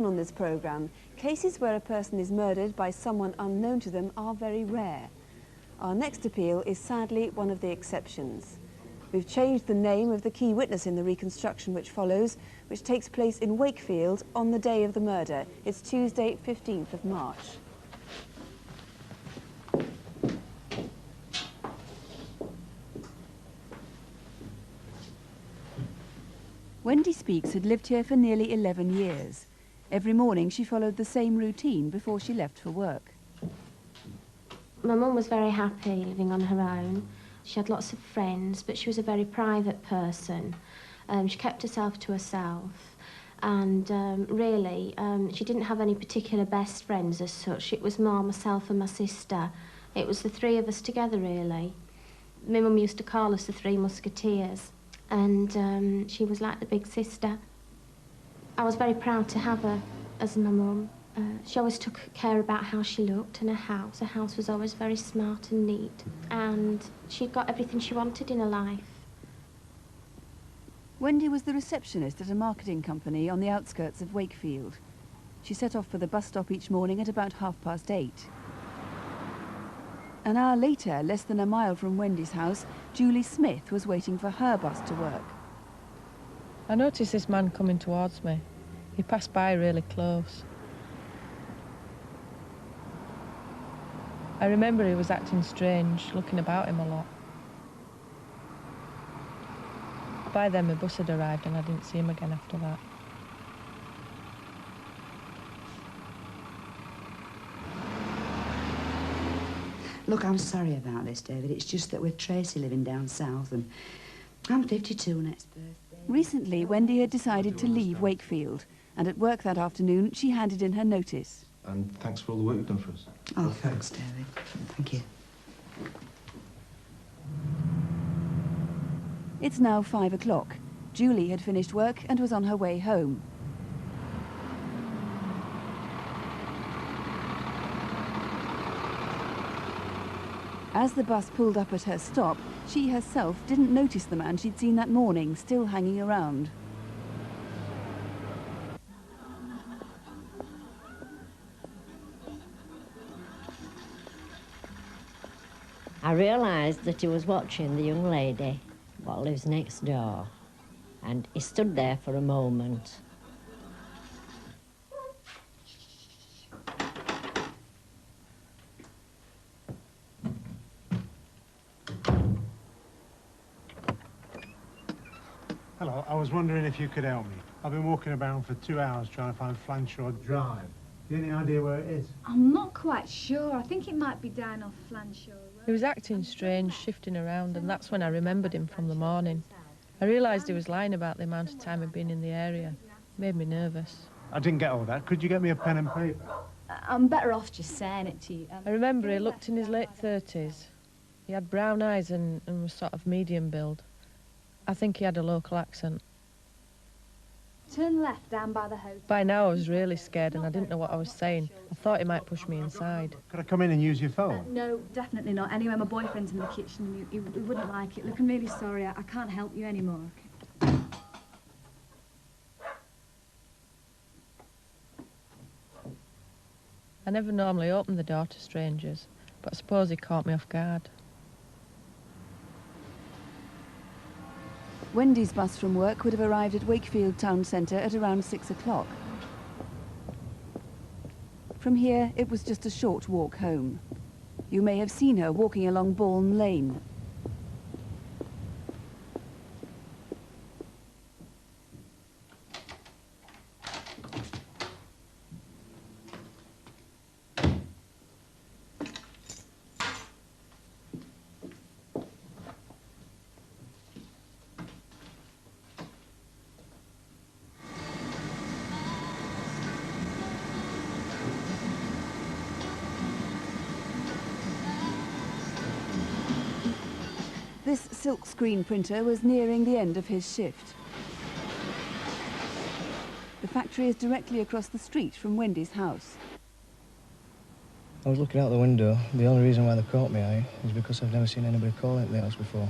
On this programme, cases where a person is murdered by someone unknown to them are very rare. Our next appeal is sadly one of the exceptions. We've changed the name of the key witness in the reconstruction which follows, which takes place in Wakefield on the day of the murder. It's Tuesday, 15th of March. Wendy Speaks had lived here for nearly 11 years. Every morning she followed the same routine before she left for work. My mum was very happy living on her own. She had lots of friends, but she was a very private person. She kept herself to herself, and really, she didn't have any particular best friends as such. It was more myself and my sister. It was the three of us together, really. My mum used to call us the Three Musketeers, and she was like the big sister. I was very proud to have her as my mum. She always took care about how she looked and her house. Her house was always very smart and neat, and she'd got everything she wanted in her life. Wendy was the receptionist at a marketing company on the outskirts of Wakefield. She set off for the bus stop each morning at about 8:30. An hour later, less than a mile from Wendy's house, Julie Smith was waiting for her bus to work. I noticed this man coming towards me. He passed by really close. I remember he was acting strange, looking about him a lot. By then my bus had arrived and I didn't see him again after that. Look, I'm sorry about this, David. It's just that with Tracey living down south and I'm 52 next birthday. Recently, Wendy had decided to leave Wakefield, and at work that afternoon, she handed in her notice. And thanks for all the work you've done for us. Oh, thanks, David. Thank you. It's now 5 o'clock. Julie had finished work and was on her way home. As the bus pulled up at her stop, she herself didn't notice the man she'd seen that morning, still hanging around. I realised that he was watching the young lady what lives next door, and he stood there for a moment. Hello, I was wondering if you could help me. I've been walking around for 2 hours trying to find Flanshaw Drive. Do you have any idea where it is? I'm not quite sure. I think it might be down off Flanshaw Road. He was acting strange, shifting around, and that's when I remembered him from the morning. I realised he was lying about the amount of time he'd been in the area. It made me nervous. I didn't get all that. Could you get me a pen and paper? I'm better off just saying it to you. I remember he looked in his late 30s. He had brown eyes and was sort of medium build. I think he had a local accent. Turn left down by the hotel. By now I was really scared and I didn't know what I was saying. I thought he might push me inside. Could I come in and use your phone? No, definitely not. Anyway, my boyfriend's in the kitchen and he wouldn't like it. Look, I'm really sorry. I can't help you anymore. Okay? I never normally open the door to strangers, but I suppose he caught me off guard. Wendy's bus from work would have arrived at Wakefield town centre at around 6 o'clock. From here, it was just a short walk home. You may have seen her walking along Bourne Lane. This silk screen printer was nearing the end of his shift. The factory is directly across the street from Wendy's house. I was looking out the window. The only reason why they caught my eye is because I've never seen anybody call it the house before.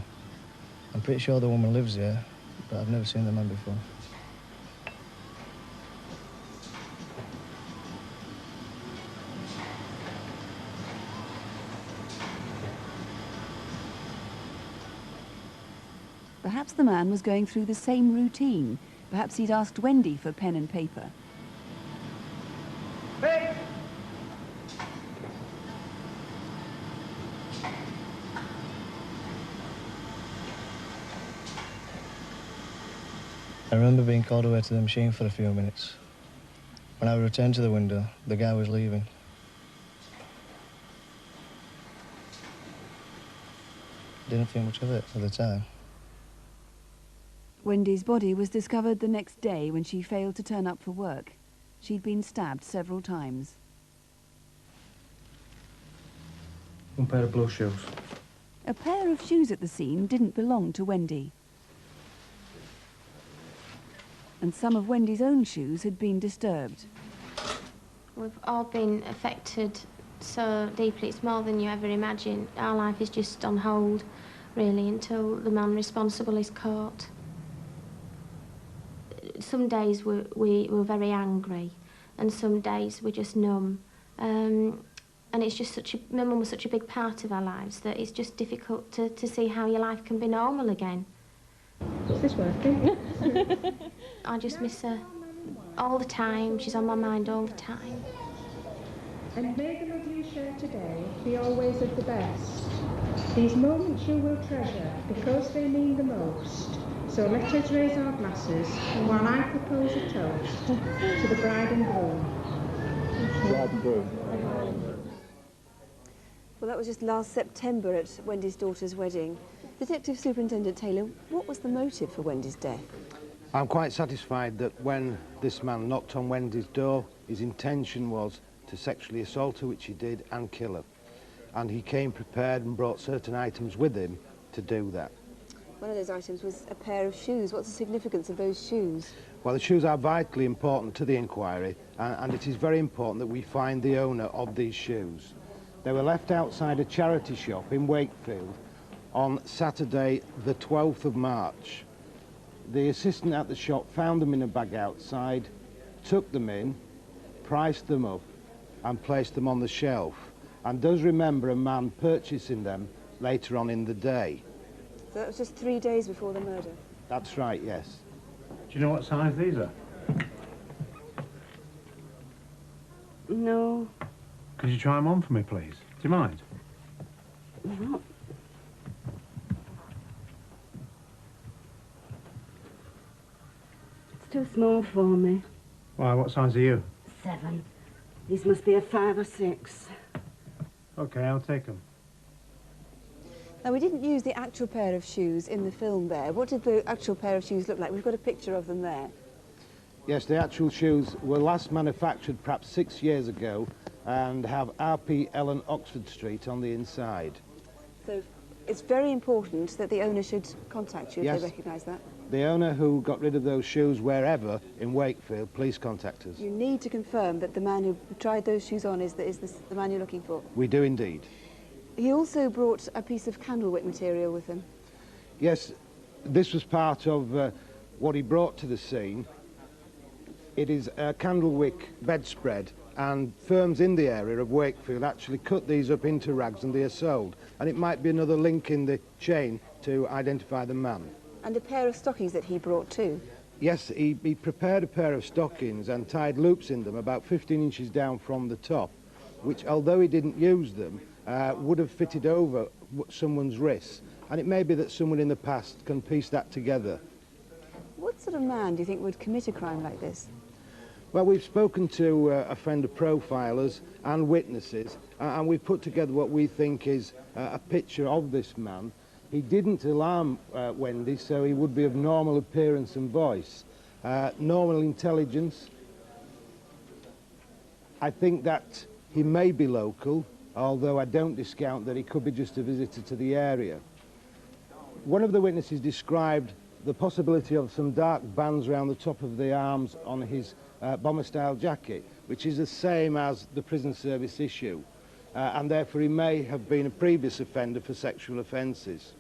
I'm pretty sure the woman lives here, but I've never seen the man before. Perhaps the man was going through the same routine. Perhaps he'd asked Wendy for pen and paper. Hey! I remember being called away to the machine for a few minutes. When I returned to the window, the guy was leaving. Didn't think much of it at the time. Wendy's body was discovered the next day when she failed to turn up for work. She'd been stabbed several times. One pair of blue shoes. A pair of shoes at the scene didn't belong to Wendy. And some of Wendy's own shoes had been disturbed. We've all been affected so deeply, it's more than you ever imagine. Our life is just on hold, really, until the man responsible is caught. Some days we were very angry, and some days we're just numb. And it's just my mum was such a big part of our lives that it's just difficult to see how your life can be normal again. Is this working? I just miss her all the time. She's on my mind all the time. And may the love you share today be always of the best. These moments you will treasure because they mean the most. So let us raise our glasses while I propose a toast to the bride and groom. Bride and groom. Well, that was just last September at Wendy's daughter's wedding. Detective Superintendent Taylor, what was the motive for Wendy's death? I'm quite satisfied that when this man knocked on Wendy's door, his intention was to sexually assault her, which he did, and kill her. And he came prepared and brought certain items with him to do that. One of those items was a pair of shoes. What's the significance of those shoes? Well, the shoes are vitally important to the inquiry, and it is very important that we find the owner of these shoes. They were left outside a charity shop in Wakefield on Saturday, the 12th of March. The assistant at the shop found them in a bag outside, took them in, priced them up, and placed them on the shelf, and does remember a man purchasing them later on in the day. So that was just 3 days before the murder? That's right, yes. Do you know what size these are? No. Could you try them on for me, please? Do you mind? No. It's too small for me. Why, what size are you? 7. These must be a 5 or 6. OK, I'll take them. Now, we didn't use the actual pair of shoes in the film there. What did the actual pair of shoes look like? We've got a picture of them there. Yes, the actual shoes were last manufactured perhaps 6 years ago and have RP Ellen Oxford Street on the inside. So it's very important that the owner should contact you if Yes. they recognise that. The owner who got rid of those shoes wherever in Wakefield, please contact us. You need to confirm that the man who tried those shoes on is the man you're looking for. We do indeed. He also brought a piece of candlewick material with him. Yes, this was part of what he brought to the scene. It is a candlewick bedspread, and firms in the area of Wakefield actually cut these up into rags and they are sold. And it might be another link in the chain to identify the man. And a pair of stockings that he brought too. Yes, he prepared a pair of stockings and tied loops in them about 15 inches down from the top, which, although he didn't use them, would have fitted over someone's wrists. And it may be that someone in the past can piece that together. What sort of man do you think would commit a crime like this? Well, we've spoken to offender profilers and witnesses, and we've put together what we think is a picture of this man. He didn't alarm Wendy, so he would be of normal appearance and voice. Normal intelligence. I think that he may be local, although I don't discount that he could be just a visitor to the area. One of the witnesses described the possibility of some dark bands around the top of the arms on his bomber-style jacket, which is the same as the prison service issue, and therefore he may have been a previous offender for sexual offences.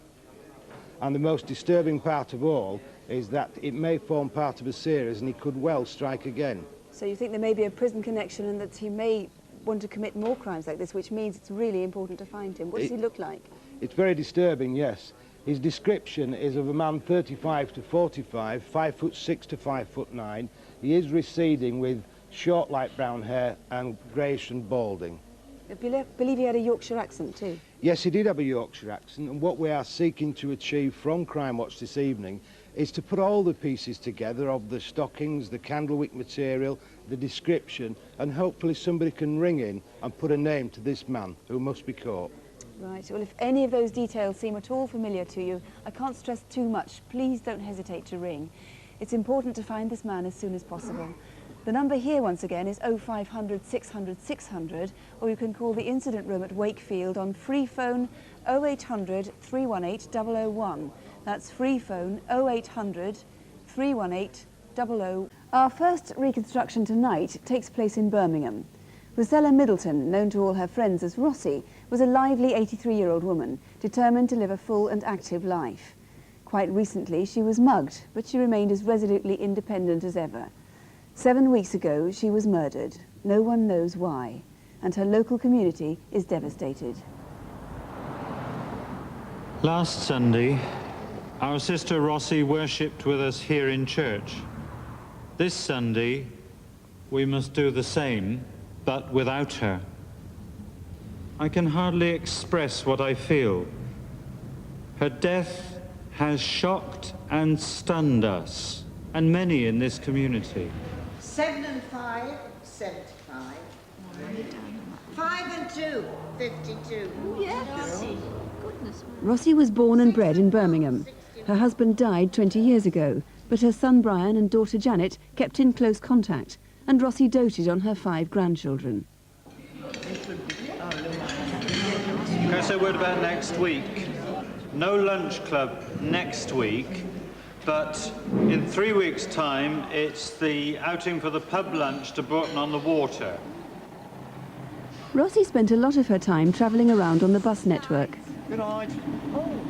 And the most disturbing part of all is that it may form part of a series and he could well strike again. So you think there may be a prison connection and that he may want to commit more crimes like this, which means it's really important to find him. What does he look like? It's very disturbing, yes. His description is of a man 35 to 45, 5'6" to 5'9". He is receding with short light brown hair and greyish and balding. I believe he had a Yorkshire accent too. Yes, he did have a Yorkshire accent, and what we are seeking to achieve from Crimewatch this evening is to put all the pieces together of the stockings, the candlewick material, the description, and hopefully somebody can ring in and put a name to this man who must be caught. Right, well, if any of those details seem at all familiar to you, I can't stress too much, please don't hesitate to ring. It's important to find this man as soon as possible. The number here, once again, is 0500 600 600, or you can call the incident room at Wakefield on free phone 0800 318 001. That's free phone 0800 318 001. Our first reconstruction tonight takes place in Birmingham. Rosella Middleton, known to all her friends as Rossi, was a lively 83-year-old woman, determined to live a full and active life. Quite recently, she was mugged, but she remained as resolutely independent as ever. 7 weeks ago, she was murdered. No one knows why, and her local community is devastated. Last Sunday, our sister Rossi worshipped with us here in church. This Sunday, we must do the same, but without her. I can hardly express what I feel. Her death has shocked and stunned us, and many in this community. 7 and 5, 75. 5 and 2, 52. Yes. Rossi was born and bred in Birmingham. Her husband died 20 years ago, but her son Brian and daughter Janet kept in close contact, and Rossi doted on her 5 grandchildren. Can I say a word about next week? No lunch club next week, but in 3 weeks' time, it's the outing for the pub lunch to Broughton-on-the-Water. Rossi spent a lot of her time travelling around on the bus network. Good night. Oh,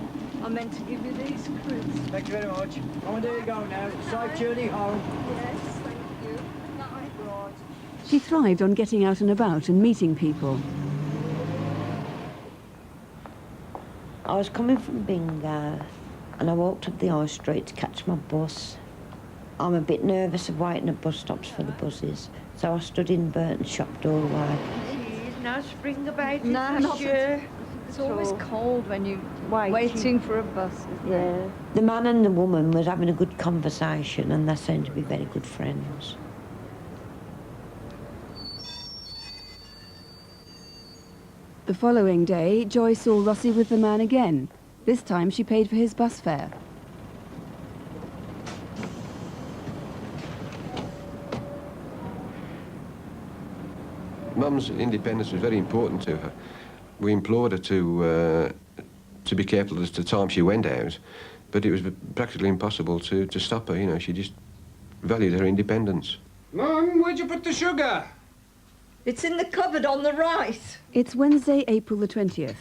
I meant to give you these, Chris. Thank you very much. Oh, and there you go now. Safe journey home. Yes, thank you. Good night. Right. She thrived on getting out and about and meeting people. I was coming from Bingo and I walked up the High Street to catch my bus. I'm a bit nervous of waiting at bus stops for the buses, so I stood in Burton's shop doorway. No spring about it No, this year. It's always cold when you're waiting for a bus, isn't it? The man and the woman was having a good conversation and they seemed to be very good friends. The following day, Joy saw Rossi with the man again. This time she paid for his bus fare. Mum's independence was very important to her. We implored her to be careful as to the time she went out, but it was practically impossible to stop her, you know. She just valued her independence. Mum, where'd you put the sugar? It's in the cupboard on the right. It's Wednesday, April the 20th.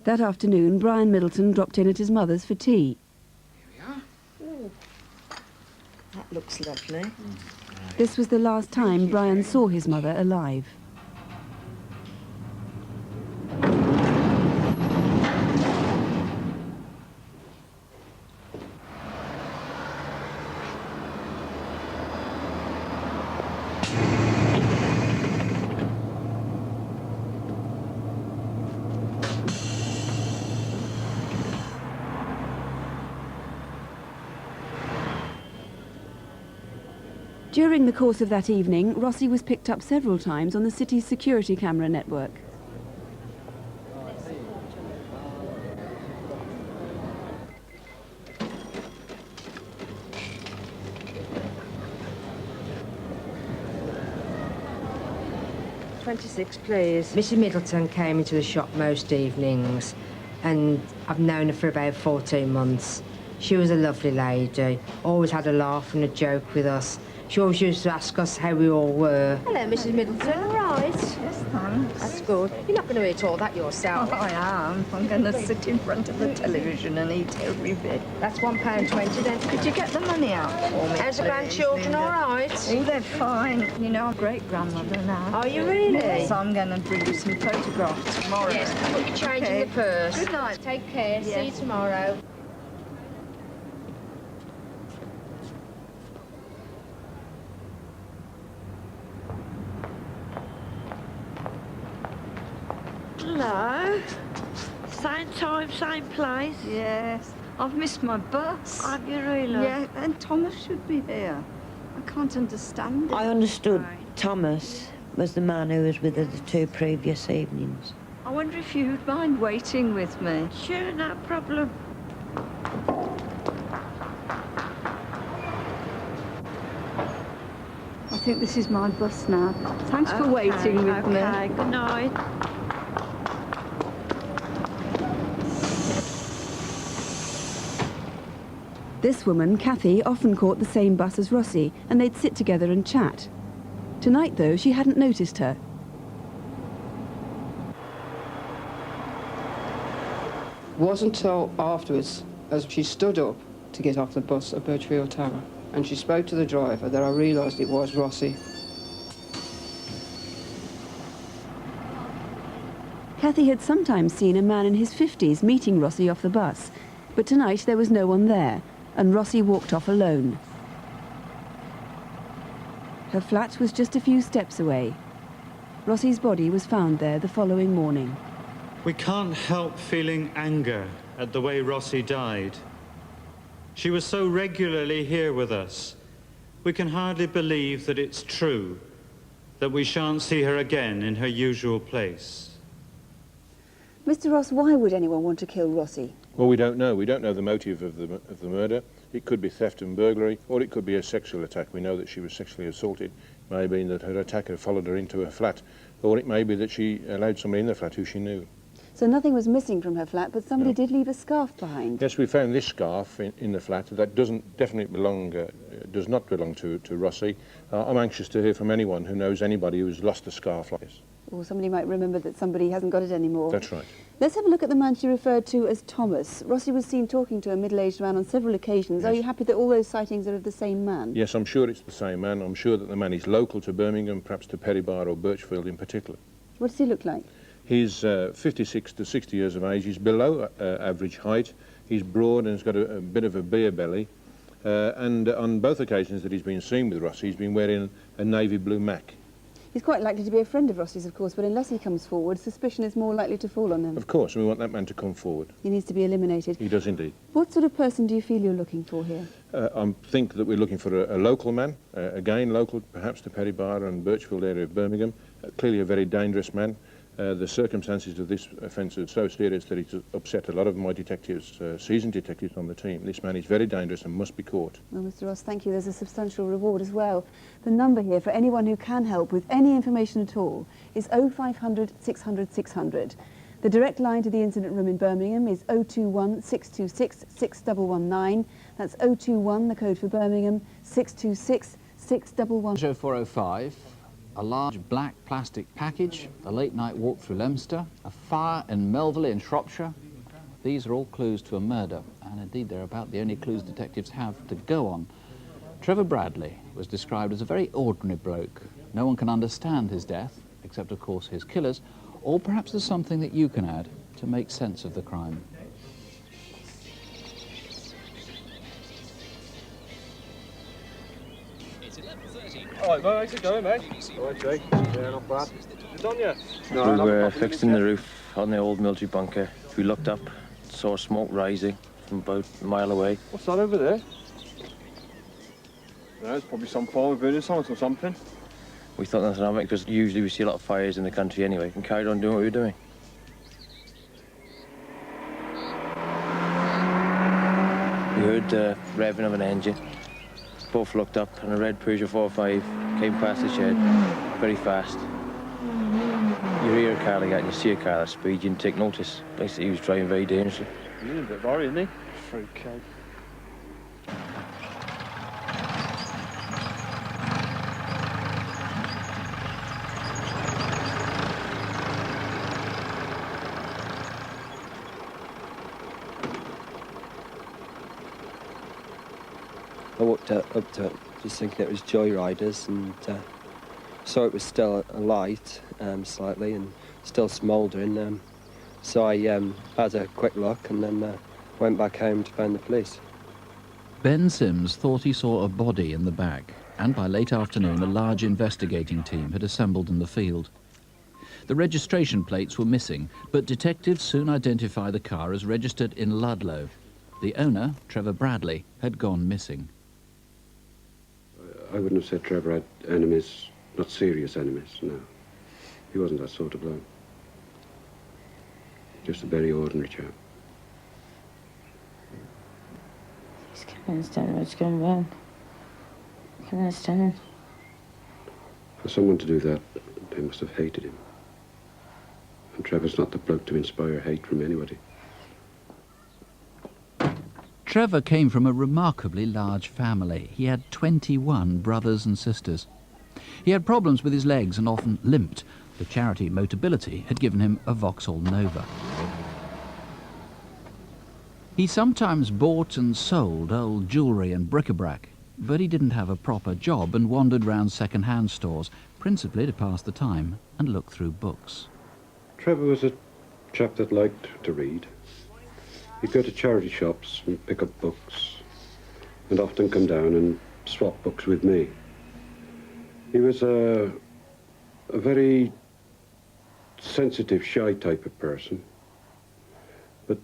That afternoon, Brian Middleton dropped in at his mother's for tea. Ooh, that looks lovely. This was the last time Brian saw his mother alive. During the course of that evening, Rossi was picked up several times on the city's security camera network. £26, please. Mrs. Middleton came into the shop most evenings, and I've known her for about 14 months. She was a lovely lady, always had a laugh and a joke with us. She always used to ask us how we all were. Hello, Mrs. Middleton. All right. Yes, thanks. That's good. You're not going to eat all that yourself. Oh, I am. I'm going to sit in front of the television and eat every bit. That's £1.20 then. Could you get the money out for me, How's the please, grandchildren, Linda? all right? Oh, they're fine. You know, I'm a great-grandmother now. Are you really? Yes, I'm going to bring you some photographs tomorrow. Yes, put your change in the purse. Good night. Take care. Yes. See you tomorrow. Hello. Same time, same place? Yes. I've missed my bus. Have you really? Yeah, and Thomas should be here. I can't understand it. I understood Thomas was the man who was with her the 2 previous evenings. I wonder if you'd mind waiting with me. Sure, no problem. I think this is my bus now. Thanks for waiting with me. Okay, good night. This woman, Kathy, often caught the same bus as Rossi, and they'd sit together and chat. Tonight, though, she hadn't noticed her. It wasn't until afterwards, as she stood up to get off the bus at Birchfield Tower, and she spoke to the driver, that I realised it was Rossi. Kathy had sometimes seen a man in his 50s meeting Rossi off the bus, but tonight there was no one there, and Rossi walked off alone. Her flat was just a few steps away. Rossi's body was found there the following morning. We can't help feeling anger at the way Rossi died. She was so regularly here with us. We can hardly believe that it's true, that we shan't see her again in her usual place. Mr. Ross, why would anyone want to kill Rossi? Well, we don't know. We don't know the motive of the murder. It could be theft and burglary, or it could be a sexual attack. We know that she was sexually assaulted. It may be that her attacker followed her into her flat, or it may be that she allowed somebody in the flat who she knew. So nothing was missing from her flat, but somebody did leave a scarf behind. Yes, we found this scarf in the flat. That does not belong to Rossi. I'm anxious to hear from anyone who knows anybody who's lost a scarf like this. Or somebody might remember that somebody hasn't got it anymore. That's right. Let's have a look at the man she referred to as Thomas. Rossi was seen talking to a middle-aged man on several occasions. Yes. Are you happy that all those sightings are of the same man? Yes, I'm sure it's the same man. I'm sure that the man is local to Birmingham, perhaps to Perrybar or Birchfield in particular. What does he look like? He's 56 to 60 years of age. He's below average height. He's broad and he's got a bit of a beer belly. And on both occasions that he's been seen with Rossi, he's been wearing a navy blue Mac. He's quite likely to be a friend of Rossi's, of course, but unless he comes forward, suspicion is more likely to fall on him. Of course, and we want that man to come forward. He needs to be eliminated. He does indeed. What sort of person do you feel you're looking for here? I think that we're looking for a local man, again local perhaps to Perrybar and Birchfield area of Birmingham, clearly a very dangerous man. The circumstances of this offence are so serious that it's upset a lot of my detectives, seasoned detectives on the team. This man is very dangerous and must be caught. Well, Mr. Ross, thank you. There's a substantial reward as well. The number here for anyone who can help with any information at all is 0500 600 600. The direct line to the incident room in Birmingham is 021 626 6119. That's 021, the code for Birmingham, 626 6119. 0405. A large black plastic package, a late-night walk through Leominster, a fire in Melville in Shropshire. These are all clues to a murder, and indeed they're about the only clues detectives have to go on. Trevor Bradley was described as a very ordinary bloke. No one can understand his death, except of course his killers, or perhaps there's something that you can add to make sense of the crime. All right, how's it going, mate? All right, Jake. Yeah, not bad. It's on you? No, we were fixing the roof on the old military bunker. We looked up, saw smoke rising from about a mile away. What's that over there? There's probably some form of burning something or something. We thought nothing of it because usually we see a lot of fires in the country anyway, and carried on doing what we were doing. We heard the revving of an engine. Both looked up and a red Peugeot 405 came past the shed very fast. You hear a car like that and you see a car that speed, you didn't take notice. Basically, he was driving very dangerously. He's a bit worried, isn't he? Fruitcake. I walked up to it just thinking it was joyriders and saw it was still alight slightly and still smouldering. So I had a quick look and then went back home to phone the police. Ben Sims thought he saw a body in the back, and by late afternoon a large investigating team had assembled in the field. The registration plates were missing, but detectives soon identified the car as registered in Ludlow. The owner, Trevor Bradley, had gone missing. I wouldn't have said Trevor had enemies, not serious enemies, no. He wasn't that sort of bloke. Just a very ordinary chap. He's can't understand what's going wrong. I can't understand. For someone to do that, they must have hated him. And Trevor's not the bloke to inspire hate from anybody. Trevor came from a remarkably large family. He had 21 brothers and sisters. He had problems with his legs and often limped. The charity Motability had given him a Vauxhall Nova. He sometimes bought and sold old jewellery and bric-a-brac, but he didn't have a proper job and wandered round second-hand stores, principally to pass the time and look through books. Trevor was a chap that liked to read. He'd go to charity shops and pick up books, and often come down and swap books with me. He was a very sensitive, shy type of person, but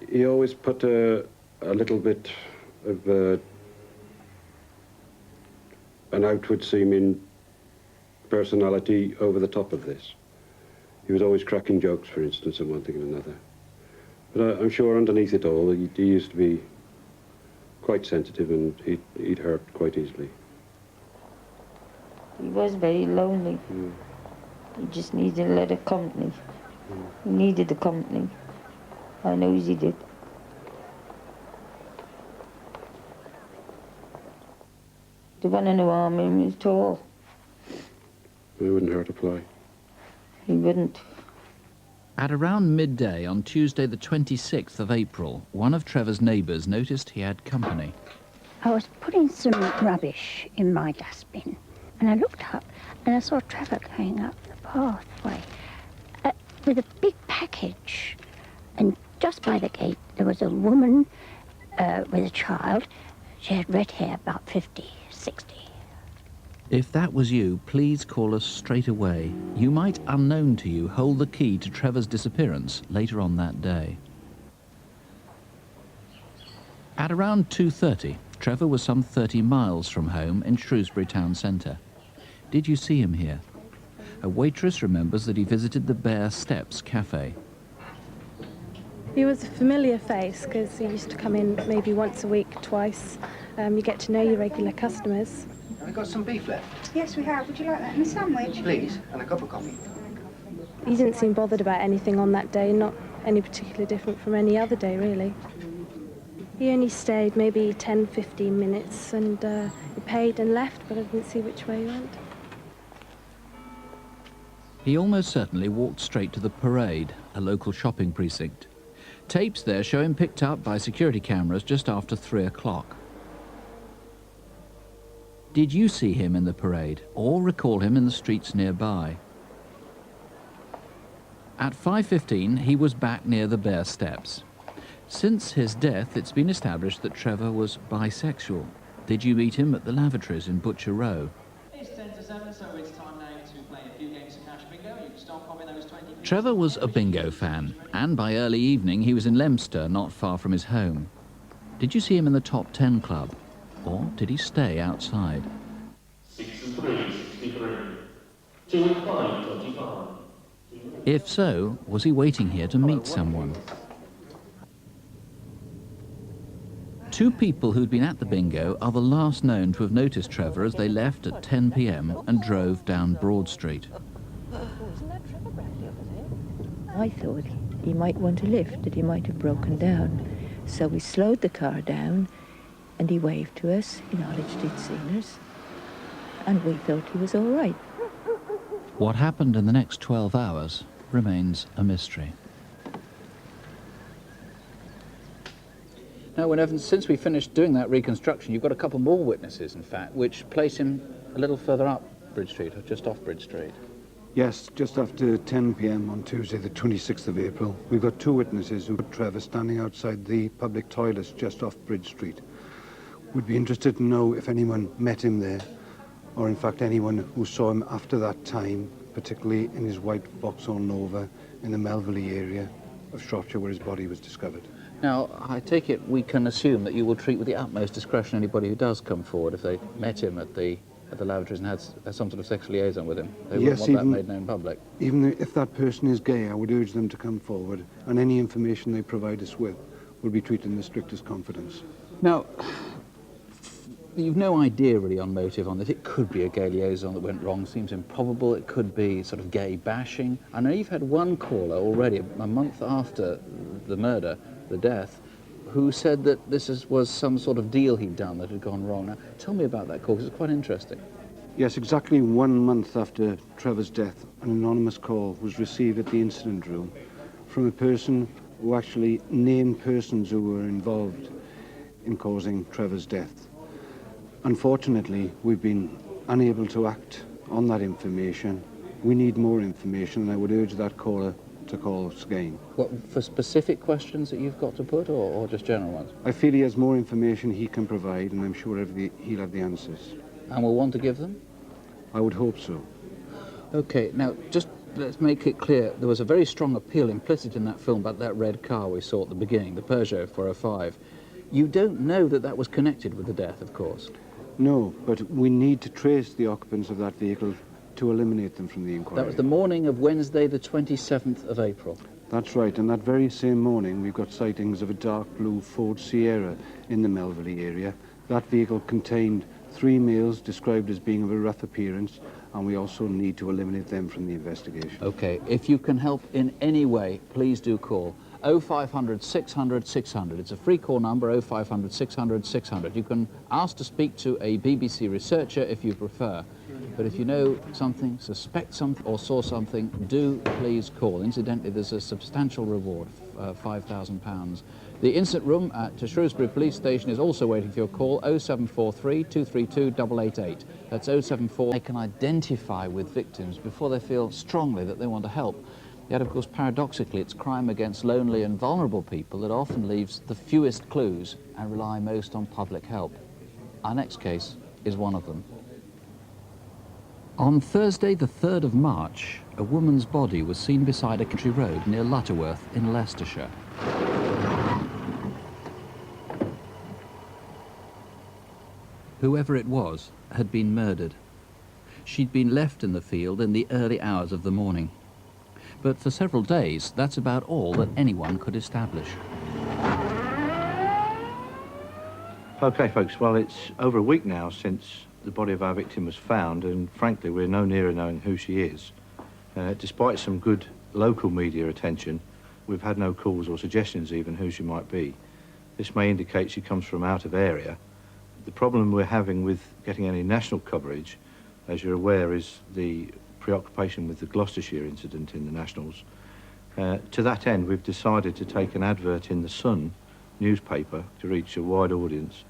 he always put a little bit of an outward-seeming personality over the top of this. He was always cracking jokes, for instance, and one thing and another. But I'm sure underneath it all, he used to be quite sensitive, and he'd hurt quite easily. He was very lonely. He just needed a lot of company. He needed the company. I know he did. The one in the army was tall. It wouldn't hurt a fly. He wouldn't. At around midday on Tuesday the 26th of April, one of Trevor's neighbours noticed he had company. I was putting some rubbish in my dustbin, and I looked up and I saw Trevor going up the pathway with a big package. And just by the gate there was a woman with a child. She had red hair, about 50, 60. If that was you, please call us straight away. You might, unknown to you, hold the key to Trevor's disappearance later on that day. At around 2:30, Trevor was some 30 miles from home in Shrewsbury town centre. Did you see him here? A waitress remembers that he visited the Bare Steps cafe. He was a familiar face because he used to come in maybe once a week, twice. You get to know your regular customers. Have we got some beef left? Yes, we have. Would you like that in a sandwich? Please, and a cup of coffee. He didn't seem bothered about anything on that day, not any particularly different from any other day, really. He only stayed maybe 10, 15 minutes, and he paid and left, but I didn't see which way he went. He almost certainly walked straight to the Parade, a local shopping precinct. Tapes there show him picked up by security cameras just after 3 o'clock. Did you see him in the Parade, or recall him in the streets nearby? At 5:15, he was back near the Bare Steps. Since his death, it's been established that Trevor was bisexual. Did you meet him at the lavatories in Butcher Row? It's 10 to 7, so it's time now to play a few games of cash bingo. You can start popping those 20. Trevor was a bingo fan, and by early evening he was in Leominster, not far from his home. Did you see him in the Top 10 club, or did he stay outside? 63, 25, 25. If so, was he waiting here to meet someone? Two people who'd been at the bingo are the last known to have noticed Trevor as they left at 10 p.m. and drove down Broad Street. I thought he might want a lift, that he might have broken down. So we slowed the car down and he waved to us, acknowledged he'd seen us, and we thought he was all right. What happened in the next 12 hours remains a mystery. Now, Evans, since we finished doing that reconstruction, you've got a couple more witnesses, in fact, which place him a little further up Bridge Street, or just off Bridge Street. Yes, just after 10 p.m. on Tuesday, the 26th of April, we've got two witnesses who put Trevor standing outside the public toilets just off Bridge Street. We'd be interested to know if anyone met him there, or in fact anyone who saw him after that time particularly in his white Vauxhall Nova in the Melville area of Shropshire where his body was discovered. Now, I take it we can assume that you will treat with the utmost discretion anybody who does come forward if they met him at the lavatories and had some sort of sexual liaison with him. They wouldn't want that made known in public. Even if that person is gay, I would urge them to come forward, and any information they provide us with will be treated in the strictest confidence. Now, you've no idea really on motive on this. It could be a gay liaison that went wrong, seems improbable. It could be sort of gay bashing. I know you've had one caller already, a month after the murder, the death, who said that this was some sort of deal he'd done that had gone wrong. Now, tell me about that call, because it's quite interesting. Yes, exactly 1 month after Trevor's death, an anonymous call was received at the incident room from a person who actually named persons who were involved in causing Trevor's death. Unfortunately, we've been unable to act on that information. We need more information, and I would urge that caller to call us again. What, for specific questions that you've got to put, or just general ones? I feel he has more information he can provide, and I'm sure he'll have the answers. And will want to give them? I would hope so. OK, now, just let's make it clear, there was a very strong appeal implicit in that film about that red car we saw at the beginning, the Peugeot 405. You don't know that that was connected with the death, of course. No, but we need to trace the occupants of that vehicle to eliminate them from the inquiry. That was the morning of Wednesday, the 27th of April. That's right, and that very same morning we've got sightings of a dark blue Ford Sierra in the Melville area. That vehicle contained 3 males described as being of a rough appearance, and we also need to eliminate them from the investigation. OK, if you can help in any way, please do call. 0500 600 600. It's a free call number, 0500 600 600. You can ask to speak to a BBC researcher if you prefer. But if you know something, suspect something, or saw something, do please call. Incidentally, there's a substantial reward, £5,000. The incident room at Shrewsbury Police Station is also waiting for your call, 0743 232 888. That's 074. They can identify with victims before they feel strongly that they want to help. Yet, of course, paradoxically, it's crime against lonely and vulnerable people that often leaves the fewest clues and rely most on public help. Our next case is one of them. On Thursday, the 3rd of March, a woman's body was seen beside a country road near Lutterworth in Leicestershire. Whoever it was had been murdered. She'd been left in the field in the early hours of the morning. But for several days, that's about all that anyone could establish. OK, folks, well, it's over a week now since the body of our victim was found, and frankly, we're no nearer knowing who she is. Despite some good local media attention, we've had no calls or suggestions even who she might be. This may indicate she comes from out of area. The problem we're having with getting any national coverage, as you're aware, is the preoccupation with the Gloucestershire incident in the Nationals. To that end, we've decided to take an advert in the Sun newspaper to reach a wide audience.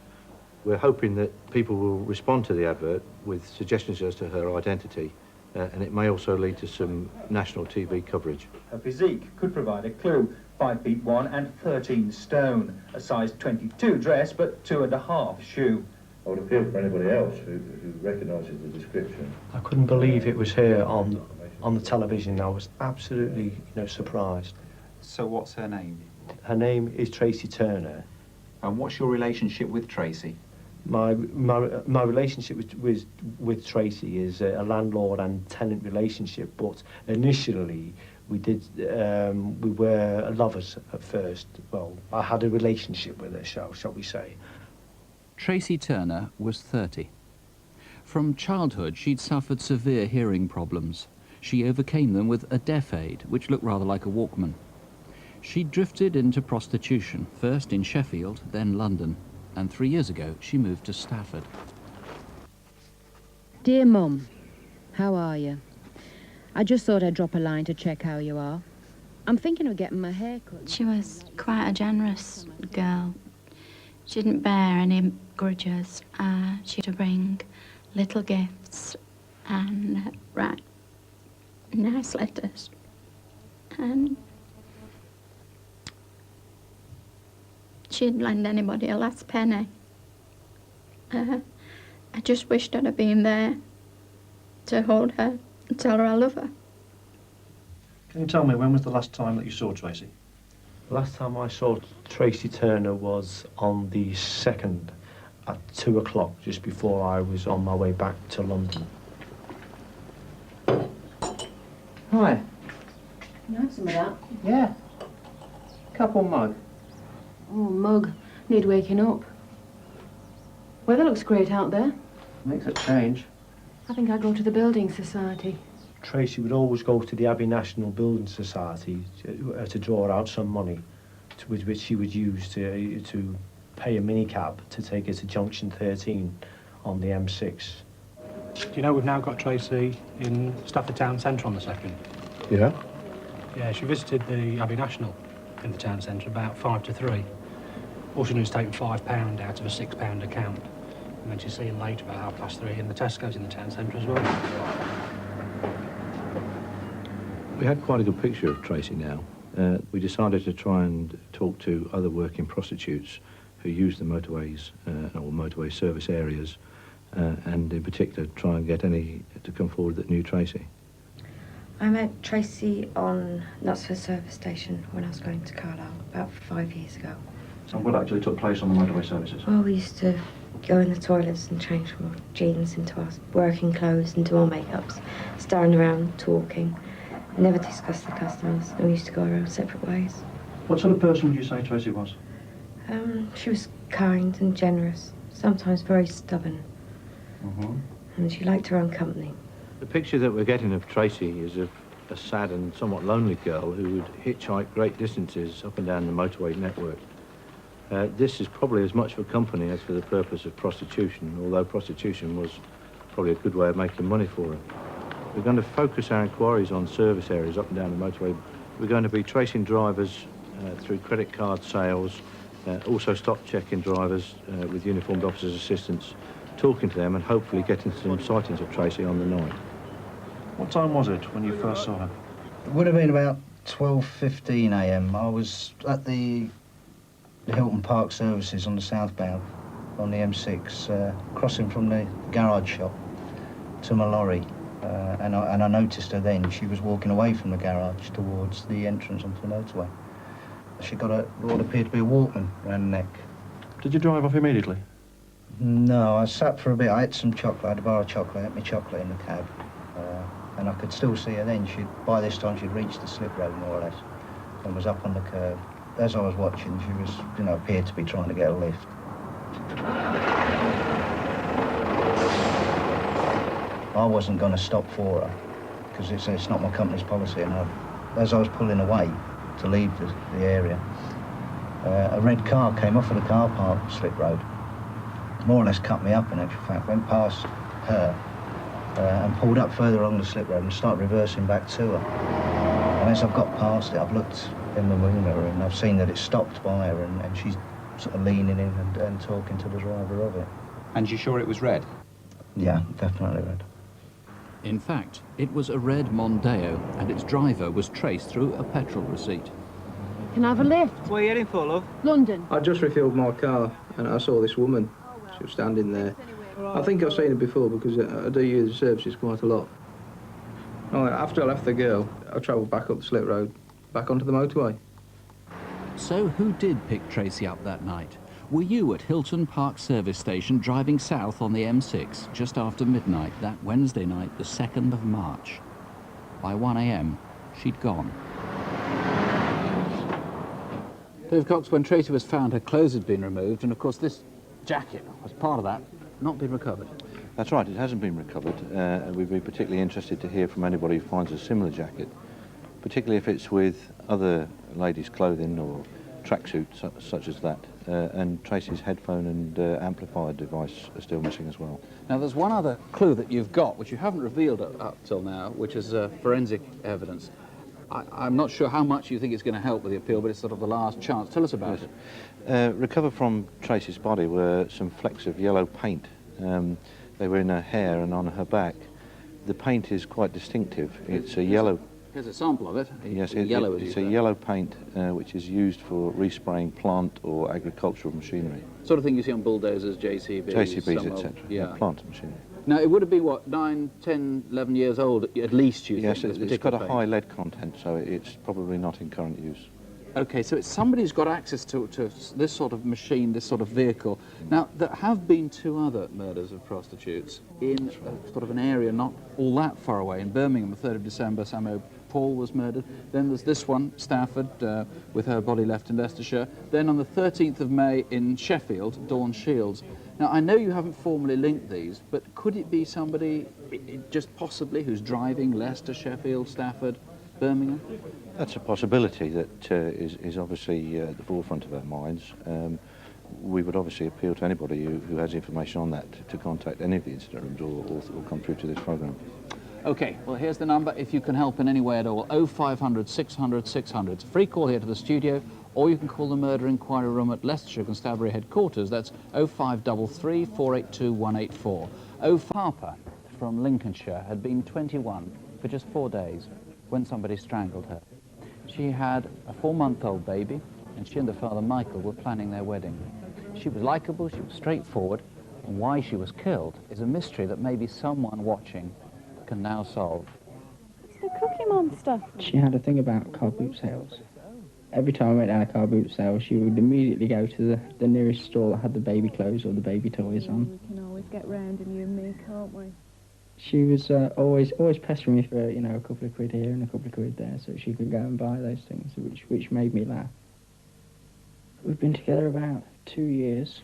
We're hoping that people will respond to the advert with suggestions as to her identity, and it may also lead to some national TV coverage. Her physique could provide a clue. 5 feet 1 and 13 stone. A size 22 dress, but 2.5 shoe. I would appeal for anybody else who recognises the description. I couldn't believe it was her on the television. I was absolutely, surprised. So what's her name? Her name is Tracey Turner. And what's your relationship with Tracey? My relationship with Tracey is a landlord and tenant relationship, but initially we were lovers at first. Well, I had a relationship with her, shall we say. Tracey Turner was 30. From childhood, she'd suffered severe hearing problems. She overcame them with a deaf aid, which looked rather like a Walkman. She drifted into prostitution, first in Sheffield, then London, and 3 years ago she moved to Stafford. Dear Mum, how are you? I just thought I'd drop a line to check how you are. I'm thinking of getting my hair cut. She was quite a generous girl. She didn't bear any grudges. She used to bring little gifts and write nice letters. And she'd lend anybody a last penny. I just wished I'd have been there to hold her And tell her I love her. Can you tell me, when was the last time that you saw Tracey? The last time I saw Tracey Turner was on the 2nd at 2 o'clock, just before I was on my way back to London. Hi. Can I have some of that? Yeah. Cup or mug? Oh, mug. Need waking up. Weather looks great out there. Makes a change. I think I'll go to the Building Society. Tracey would always go to the Abbey National Building Society to draw out some money, which she would use to pay a minicab to take her to Junction 13 on the M6. Do you know we've now got Tracey in Stafford Town Centre on the 2nd? Yeah? Yeah, she visited the Abbey National in the town centre about 5 to 3. All she knew was taking £5 out of a £6 account. And then she's seeing later about 3:30 in the Tesco's in the town centre as well. We had quite a good picture of Tracey now. We decided to try and talk to other working prostitutes who use the motorways or motorway service areas, and in particular try and get any to come forward that knew Tracey. I met Tracey on Knutsford service station when I was going to Carlisle about 5 years ago. So what actually took place on the motorway services? Well, we used to go in the toilets and change from our jeans into our working clothes and do our makeups, standing around talking. Never discussed the customers, and we used to go our own separate ways. What sort of person would you say Tracey was? She was kind and generous, sometimes very stubborn, and she liked her own company. The picture that we're getting of Tracey is of a sad and somewhat lonely girl who would hitchhike great distances up and down the motorway network. This is probably as much for company as for the purpose of prostitution, although prostitution was probably a good way of making money for her. We're going to focus our inquiries on service areas up and down the motorway. We're going to be tracing drivers through credit card sales, also stop checking drivers with uniformed officers' assistants, talking to them and hopefully getting some sightings of Tracey on the night. What time was it when you first saw her? It would have been about 12:15 a.m. I was at the Hilton Park services on the southbound on the M6, crossing from the garage shop to my lorry. And I noticed her then. She was walking away from the garage towards the entrance onto the motorway. She got what appeared to be a Walkman around the neck. Did you drive off immediately? No, I sat for a bit. I ate some chocolate. I had a bar of chocolate. I ate my chocolate in the cab. And I could still see her then. By this time, she'd reached the slip road, more or less, and was up on the curb. As I was watching, she was, appeared to be trying to get a lift. I wasn't going to stop for her, because it's not my company's policy. And as I was pulling away to leave the area, a red car came off of the car park slip road, more or less cut me up in actual fact, went past her and pulled up further along the slip road and started reversing back to her. And as I've got past it, I've looked in the wing mirror and I've seen that it's stopped by her, and she's sort of leaning in and talking to the driver of it. And you sure it was red? Yeah, definitely red. In fact, it was a red Mondeo, and its driver was traced through a petrol receipt. Can I have a lift? Where are you heading for, love? London. I just refuelled my car and I saw this woman. She was standing there. I think I've seen her before because I do use the services quite a lot. Well, after I left the girl, I travelled back up the slip road, back onto the motorway. So who did pick Tracey up that night? Were you at Hilton Park service station driving south on the M6 just after midnight that Wednesday night, the 2nd of March? By 1 a.m, she'd gone. Dave Cox, when Tracey was found, her clothes had been removed, and of course this jacket was part of that, not been recovered. That's right, it hasn't been recovered. We'd be particularly interested to hear from anybody who finds a similar jacket, particularly if it's with other ladies' clothing or tracksuits such as that. And Tracey's headphone and amplifier device are still missing as well. Now there's one other clue that you've got, which you haven't revealed up till now, which is forensic evidence. I'm not sure how much you think it's going to help with the appeal, but it's sort of the last chance. Tell us about it. Recovered from Tracey's body were some flecks of yellow paint. They were in her hair and on her back. The paint is quite distinctive. It's a yellow... Here's a sample of it. Yes, it's a yellow paint which is used for respraying plant or agricultural machinery. Sort of thing you see on bulldozers, JCBs. JCBs, etc. Yeah. Plant machinery. Now, it would have been, what, 9, 10, 11 years old at least, you Yes, think? it's got a high lead content, so it's probably not in current use. OK, so it's somebody who's got access to this sort of machine, this sort of vehicle. Now, there have been 2 other murders of prostitutes in sort of an area not all that far away. In Birmingham, the 3rd of December, Sam Paul was murdered. Then there's this one, Stafford, with her body left in Leicestershire. Then on the 13th of May in Sheffield, Dawn Shields. Now, I know you haven't formally linked these, but could it be somebody, just possibly, who's driving Leicester, Sheffield, Stafford, Birmingham? That's a possibility that is obviously at the forefront of our minds. We would obviously appeal to anybody who has information on that to contact any of the incident rooms or come through to this programme. OK, well, here's the number if you can help in any way at all. 0500 600 600. It's a free call here to the studio, or you can call the Murder Inquiry Room at Leicestershire Constabulary Headquarters. That's 0533 482 184. Harper from Lincolnshire had been 21 for just 4 days when somebody strangled her. She had a 4-month-old baby, and she and her father Michael were planning their wedding. She was likeable, she was straightforward, and why she was killed is a mystery that maybe someone watching can now solve. It's the Cookie Monster. She had a thing about car boot sales. Every time I went down a car boot sale, she would immediately go to the nearest store that had the baby clothes or the baby toys on. We can always get round in you and me, can't we? She was always pestering me for, you know, a couple of quid here and a couple of quid there, so she could go and buy those things, which made me laugh. We've been together about 2 years.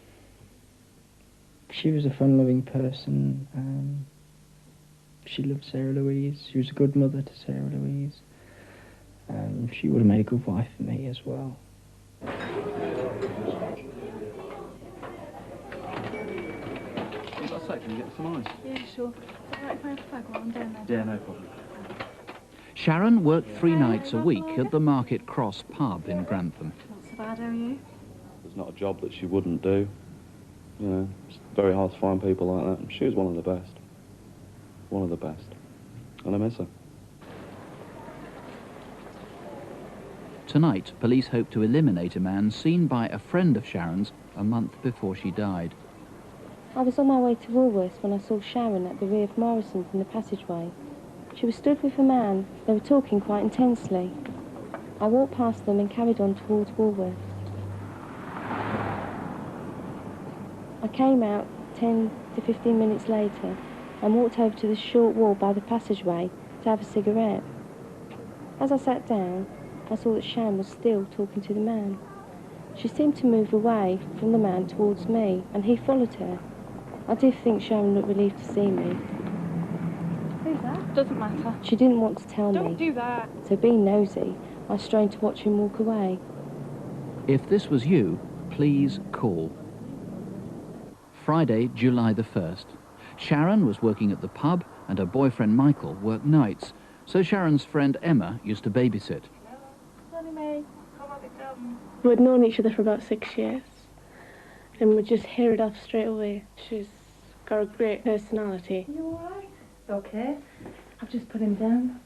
She was a fun-loving person. She loved Sarah Louise. She was a good mother to Sarah Louise. She would have made a good wife for me as well. Can you get some ice? Yeah, sure. Is it alright if I have a fag while I'm down there? Yeah, no problem. Sharon worked 3 nights a week at the Market Cross pub in Grantham. Not so bad, are you? There's not a job that she wouldn't do. You know, it's very hard to find people like that. She was one of the best. One of the best. And I miss her. Tonight, police hope to eliminate a man seen by a friend of Sharon's a month before she died. I was on my way to Woolworths when I saw Sharon at the rear of Morrison's in the passageway. She was stood with a man. They were talking quite intensely. I walked past them and carried on towards Woolworths. I came out 10 to 15 minutes later and walked over to the short wall by the passageway to have a cigarette. As I sat down, I saw that Sharon was still talking to the man. She seemed to move away from the man towards me, and he followed her. I did think Sharon looked relieved to see me. Who's that? Doesn't matter. She didn't want to tell me. Don't do that. So being nosy, I strained to watch him walk away. If this was you, please call. Friday, July the 1st. Sharon was working at the pub and her boyfriend Michael worked nights, so Sharon's friend Emma used to babysit. We'd known each other for about 6 years, and we just hit it off straight away. She's got a great personality. You alright? Okay. I've just put him down.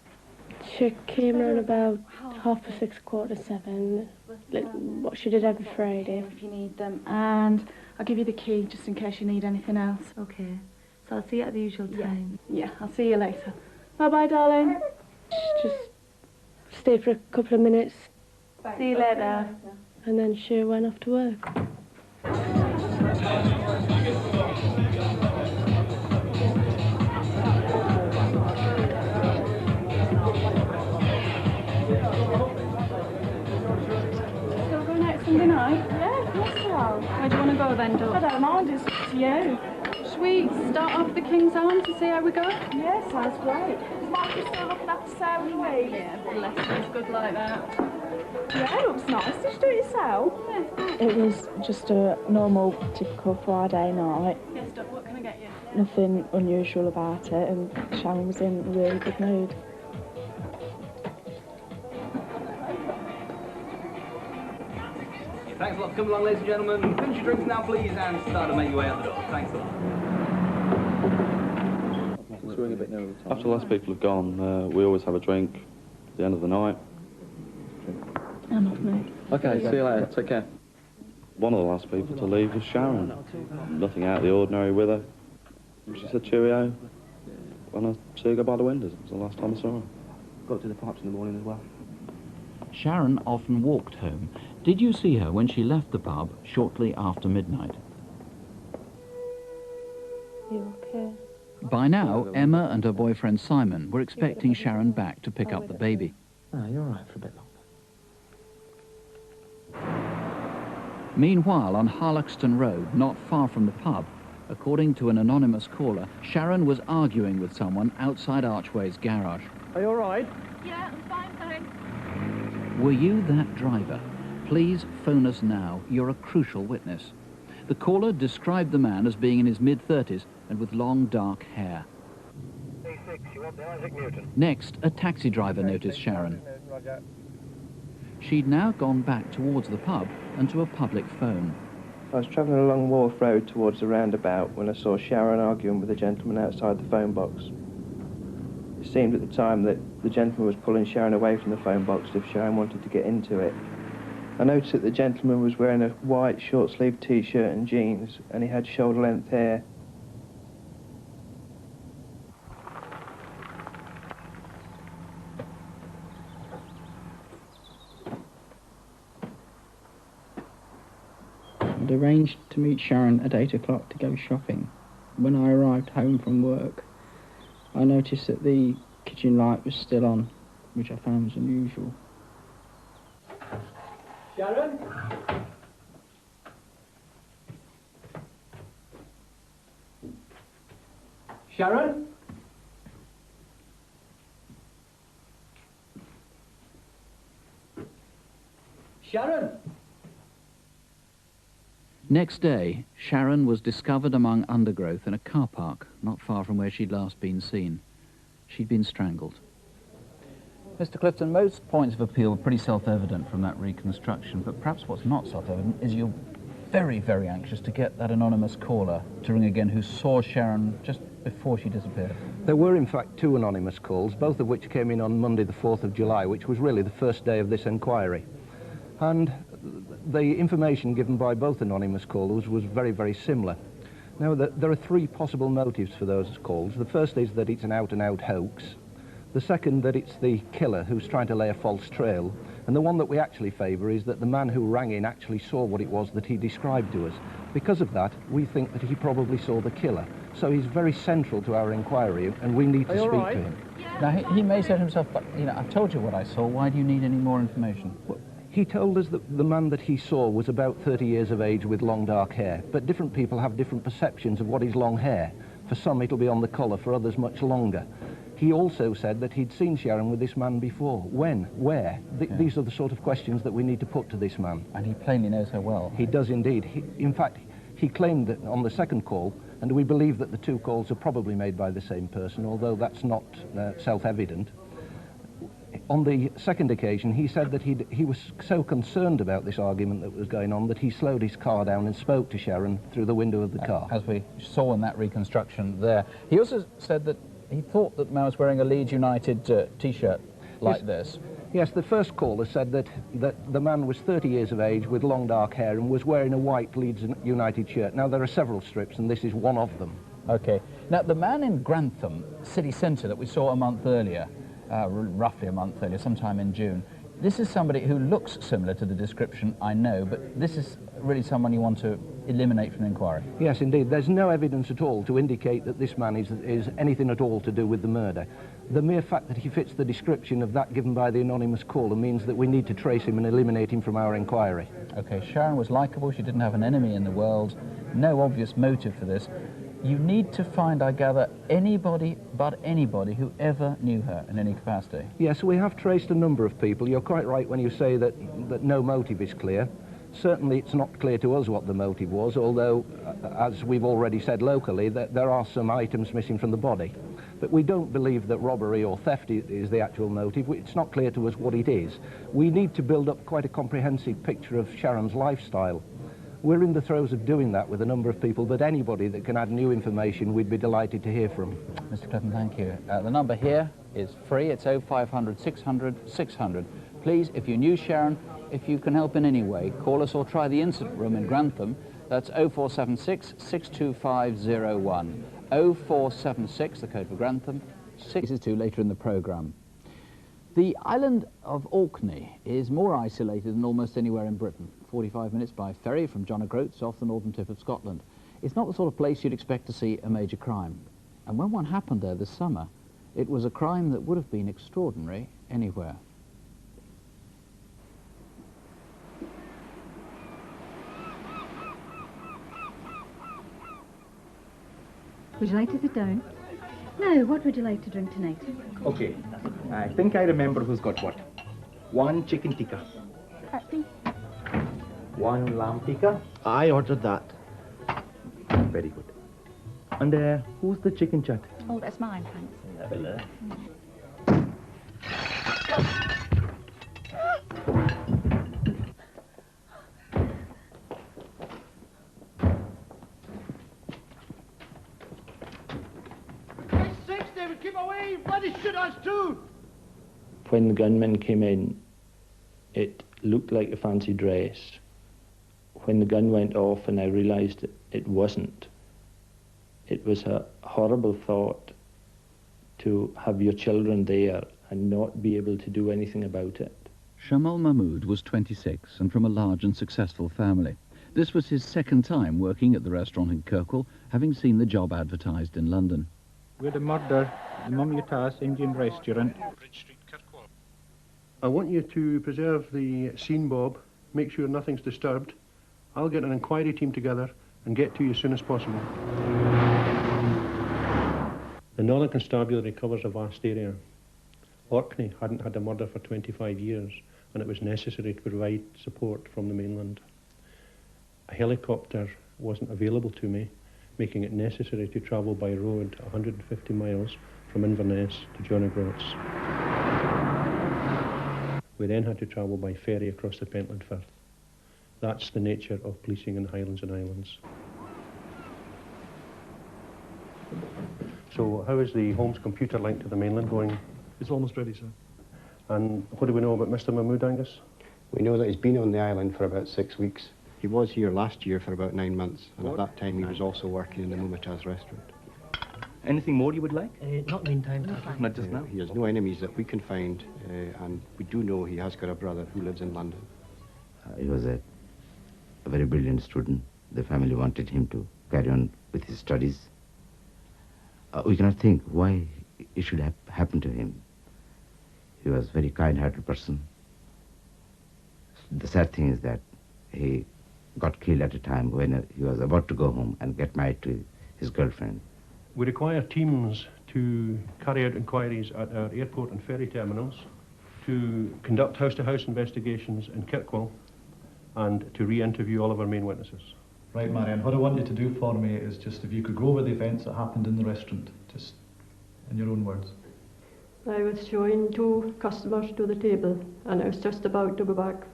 She came around about 6:30, 7:15, like what she did every Friday. If you need them, and I'll give you the key just in case you need anything else. Okay. So I'll see you at the usual time. Yeah, I'll see you later. Bye-bye, darling. Just stayed for a couple of minutes. See you later. And then she went off to work. Still going out Sunday night? Yeah, of course we are. Where do you want to go then, Doug? I don't mind, it's up to you. Should we start off the King's Arms to see how we go? Yeah, sounds great. Might you still looking after Sarah Louise? Yeah, bless her, it's good like that. Yeah, it looks nice. Did you do it yourself? Yeah. It was just a normal, typical Friday night. Yes, Doug, what can I get you? Nothing unusual about it, and Sharon was in a really good mood. Thanks a lot for coming along, ladies and gentlemen. Finish your drinks now, please, and start to make your way out the door. Thanks a lot. After the last people have gone, we always have a drink at the end of the night. I'm off me. Okay, see you later. Take care. One of the last people to leave was Sharon. Nothing out of the ordinary with her. She said cheerio when I see her go by the windows. It was the last time I saw her. Got to the pipes in the morning as well. Sharon often walked home. Did you see her when she left the pub shortly after midnight? You okay? By now, Emma and her boyfriend Simon were expecting Sharon back to pick up the baby. No, you're all right for a bit longer. Meanwhile, on Harloxton Road, not far from the pub, according to an anonymous caller, Sharon was arguing with someone outside Archway's garage. Are you all right? Yeah, I'm fine, thanks. Were you that driver? Please phone us now. You're a crucial witness. The caller described the man as being in his mid-30s and with long, dark hair. A6, you want the Isaac Newton? Next, a taxi driver noticed Sharon. She'd now gone back towards the pub and to a public phone. I was travelling along Wharf Road towards the roundabout when I saw Sharon arguing with a gentleman outside the phone box. It seemed at the time that the gentleman was pulling Sharon away from the phone box if Sharon wanted to get into it. I noticed that the gentleman was wearing a white short-sleeved T-shirt and jeans, and he had shoulder-length hair. I'd arranged to meet Sharon at 8 o'clock to go shopping. When I arrived home from work, I noticed that the kitchen light was still on, which I found was unusual. Sharon? Sharon? Sharon? Next day, Sharon was discovered among undergrowth in a car park, not far from where she'd last been seen. She'd been strangled. Mr. Clifton, most points of appeal are pretty self-evident from that reconstruction, but perhaps what's not self-evident is you're very, very anxious to get that anonymous caller to ring again who saw Sharon just before she disappeared. There were, in fact, 2 anonymous calls, both of which came in on Monday the 4th of July, which was really the first day of this inquiry. And the information given by both anonymous callers was very, very similar. Now, there are 3 possible motives for those calls. The first is that it's an out-and-out hoax. The second, that it's the killer who's trying to lay a false trail. And the one that we actually favour is that the man who rang in actually saw what it was that he described to us. Because of that, we think that he probably saw the killer. So he's very central to our inquiry, and we need to speak to him. Now, he may say to himself, but, you know, I've told you what I saw. Why do you need any more information? Well, he told us that the man that he saw was about 30 years of age with long dark hair, but different people have different perceptions of what is long hair. For some it'll be on the collar, for others much longer. He also said that he'd seen Sharon with this man before. When? Where? These are the sort of questions that we need to put to this man. And he plainly knows her well. He does indeed. In fact, he claimed that on the second call, and we believe that the 2 calls are probably made by the same person, although that's not self-evident. On the second occasion, he said that he was so concerned about this argument that was going on that he slowed his car down and spoke to Sharon through the window of the car. As we saw in that reconstruction there. He also said that he thought that the man was wearing a Leeds United T-shirt like this. Yes, the first caller said that the man was 30 years of age with long dark hair and was wearing a white Leeds United shirt. Now, there are several strips, and this is one of them. OK. Now, the man in Grantham city centre that we saw a month earlier, roughly a month earlier, sometime in June, this is somebody who looks similar to the description, I know, but this is really someone you want to eliminate from the inquiry. Yes, indeed. There's no evidence at all to indicate that this man is anything at all to do with the murder. The mere fact that he fits the description of that given by the anonymous caller means that we need to trace him and eliminate him from our inquiry. OK, Sharon was likeable, she didn't have an enemy in the world, no obvious motive for this. You need to find, I gather, anybody but anybody who ever knew her in any capacity. Yes, we have traced a number of people. You're quite right when you say that no motive is clear. Certainly it's not clear to us what the motive was, although, as we've already said locally, that there are some items missing from the body. But we don't believe that robbery or theft is the actual motive. It's not clear to us what it is. We need to build up quite a comprehensive picture of Sharon's lifestyle. We're in the throes of doing that with a number of people, but anybody that can add new information, we'd be delighted to hear from. Mr. Clifton, thank you. The number here is free. It's 0500 600 600. Please, if you knew Sharon, if you can help in any way, call us or try the incident room in Grantham. That's 0476 62501. 0476, the code for Grantham, 662 later in the programme. The island of Orkney is more isolated than almost anywhere in Britain. 45 minutes by ferry from John O'Groats off the northern tip of Scotland. It's not the sort of place you'd expect to see a major crime. And when one happened there this summer, it was a crime that would have been extraordinary anywhere. Would you like to sit down? Now, what would you like to drink tonight? Okay, I think I remember who's got what. One chicken tikka. Happy? One lamb tikka. I ordered that. Very good. And who's the chicken chat? Oh, that's mine, thanks. Hello. Keep away! Bloody shoot us too! When the gunmen came in, it looked like a fancy dress. When the gun went off and I realised it wasn't, it was a horrible thought to have your children there and not be able to do anything about it. Shamal Mahmood was 26 and from a large and successful family. This was his second time working at the restaurant in Kirkwall, having seen the job advertised in London. With a murder, the Mummiatas Indian restaurant. I want you to preserve the scene, Bob. Make sure nothing's disturbed. I'll get an inquiry team together and get to you as soon as possible. The Northern Constabulary covers a vast area. Orkney hadn't had a murder for 25 years, and it was necessary to provide support from the mainland. A helicopter wasn't available to me, making it necessary to travel by road 150 miles from Inverness to John O'Groats. We then had to travel by ferry across the Pentland Firth. That's the nature of policing in the Highlands and Islands. So how is the Holmes computer link to the mainland going? It's almost ready, sir. And what do we know about Mr. Mahmood, Angus? We know that he's been on the island for about 6 weeks. He was here last year for about 9 months, and at that time he was also working in the Mummiatas restaurant. Anything more you would like? Not meantime. Not just now? He has no enemies that we can find, and we do know he has got a brother who lives in London. He was a very brilliant student. The family wanted him to carry on with his studies. We cannot think why it should have happened to him. He was a very kind-hearted person. The sad thing is that he got killed at a time when he was about to go home and get married to his girlfriend. We require teams to carry out inquiries at our airport and ferry terminals, to conduct house-to-house investigations in Kirkwall, and to re-interview all of our main witnesses. Right, Marianne, what I want you to do for me is just if you could go over the events that happened in the restaurant, just in your own words. I was showing 2 customers to the table, and I was just about to go back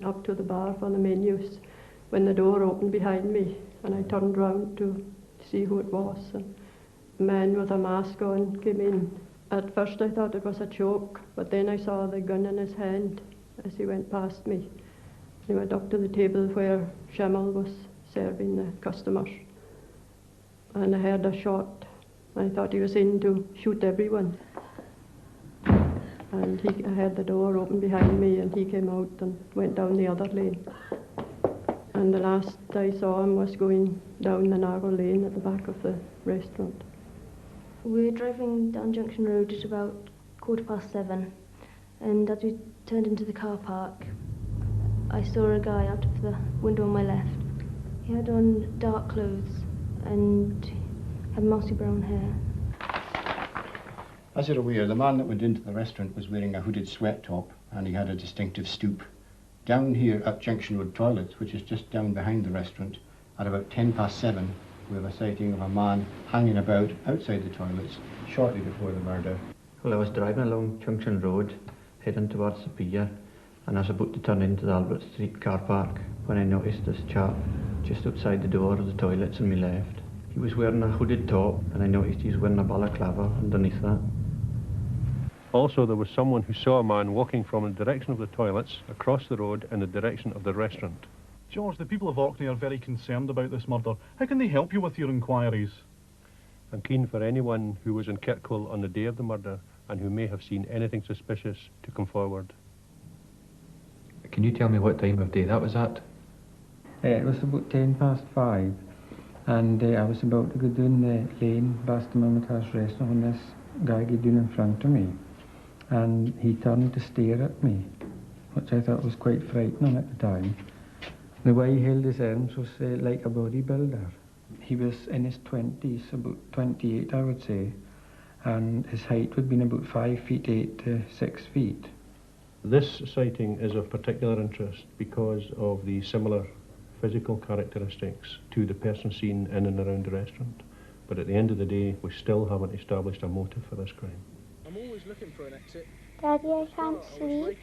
up to the bar for the menus when the door opened behind me, and I turned round to see who it was. And a man with a mask on came in. At first I thought it was a joke, but then I saw the gun in his hand as he went past me. He went up to the table where Shamal was serving the customers, and I heard a shot. I thought he was in to shoot everyone. And I heard the door open behind me, and he came out and went down the other lane. And the last I saw him was going down the narrow lane at the back of the restaurant. We were driving down Junction Road at about 7:15, and as we turned into the car park, I saw a guy out of the window on my left. He had on dark clothes and had mossy brown hair. As you're aware, the man that went into the restaurant was wearing a hooded sweat top, and he had a distinctive stoop. Down here at Junction Road Toilets, which is just down behind the restaurant, at about 7:10, we have a sighting of a man hanging about outside the toilets shortly before the murder. Well, I was driving along Junction Road, heading towards the pier, and I was about to turn into the Albert Street car park when I noticed this chap just outside the door of the toilets on my left. He was wearing a hooded top, and I noticed he was wearing a balaclava underneath that. Also, there was someone who saw a man walking from the direction of the toilets across the road in the direction of the restaurant. George, the people of Orkney are very concerned about this murder. How can they help you with your inquiries? I'm keen for anyone who was in Kirkwall on the day of the murder and who may have seen anything suspicious to come forward. Can you tell me what time of day that was at? It was about 5:10, and I was about to go down the lane past the Mama's restaurant when this guy got down in front of me, and he turned to stare at me, which I thought was quite frightening at the time. The way he held his arms was like a bodybuilder. He was in his 20s, about 28 I would say, and his height would have been about 5'8" to 6 feet. This sighting is of particular interest because of the similar physical characteristics to the person seen in and around the restaurant. But at the end of the day, we still haven't established a motive for this crime. I'm always looking for an exit. Daddy, I can't sleep.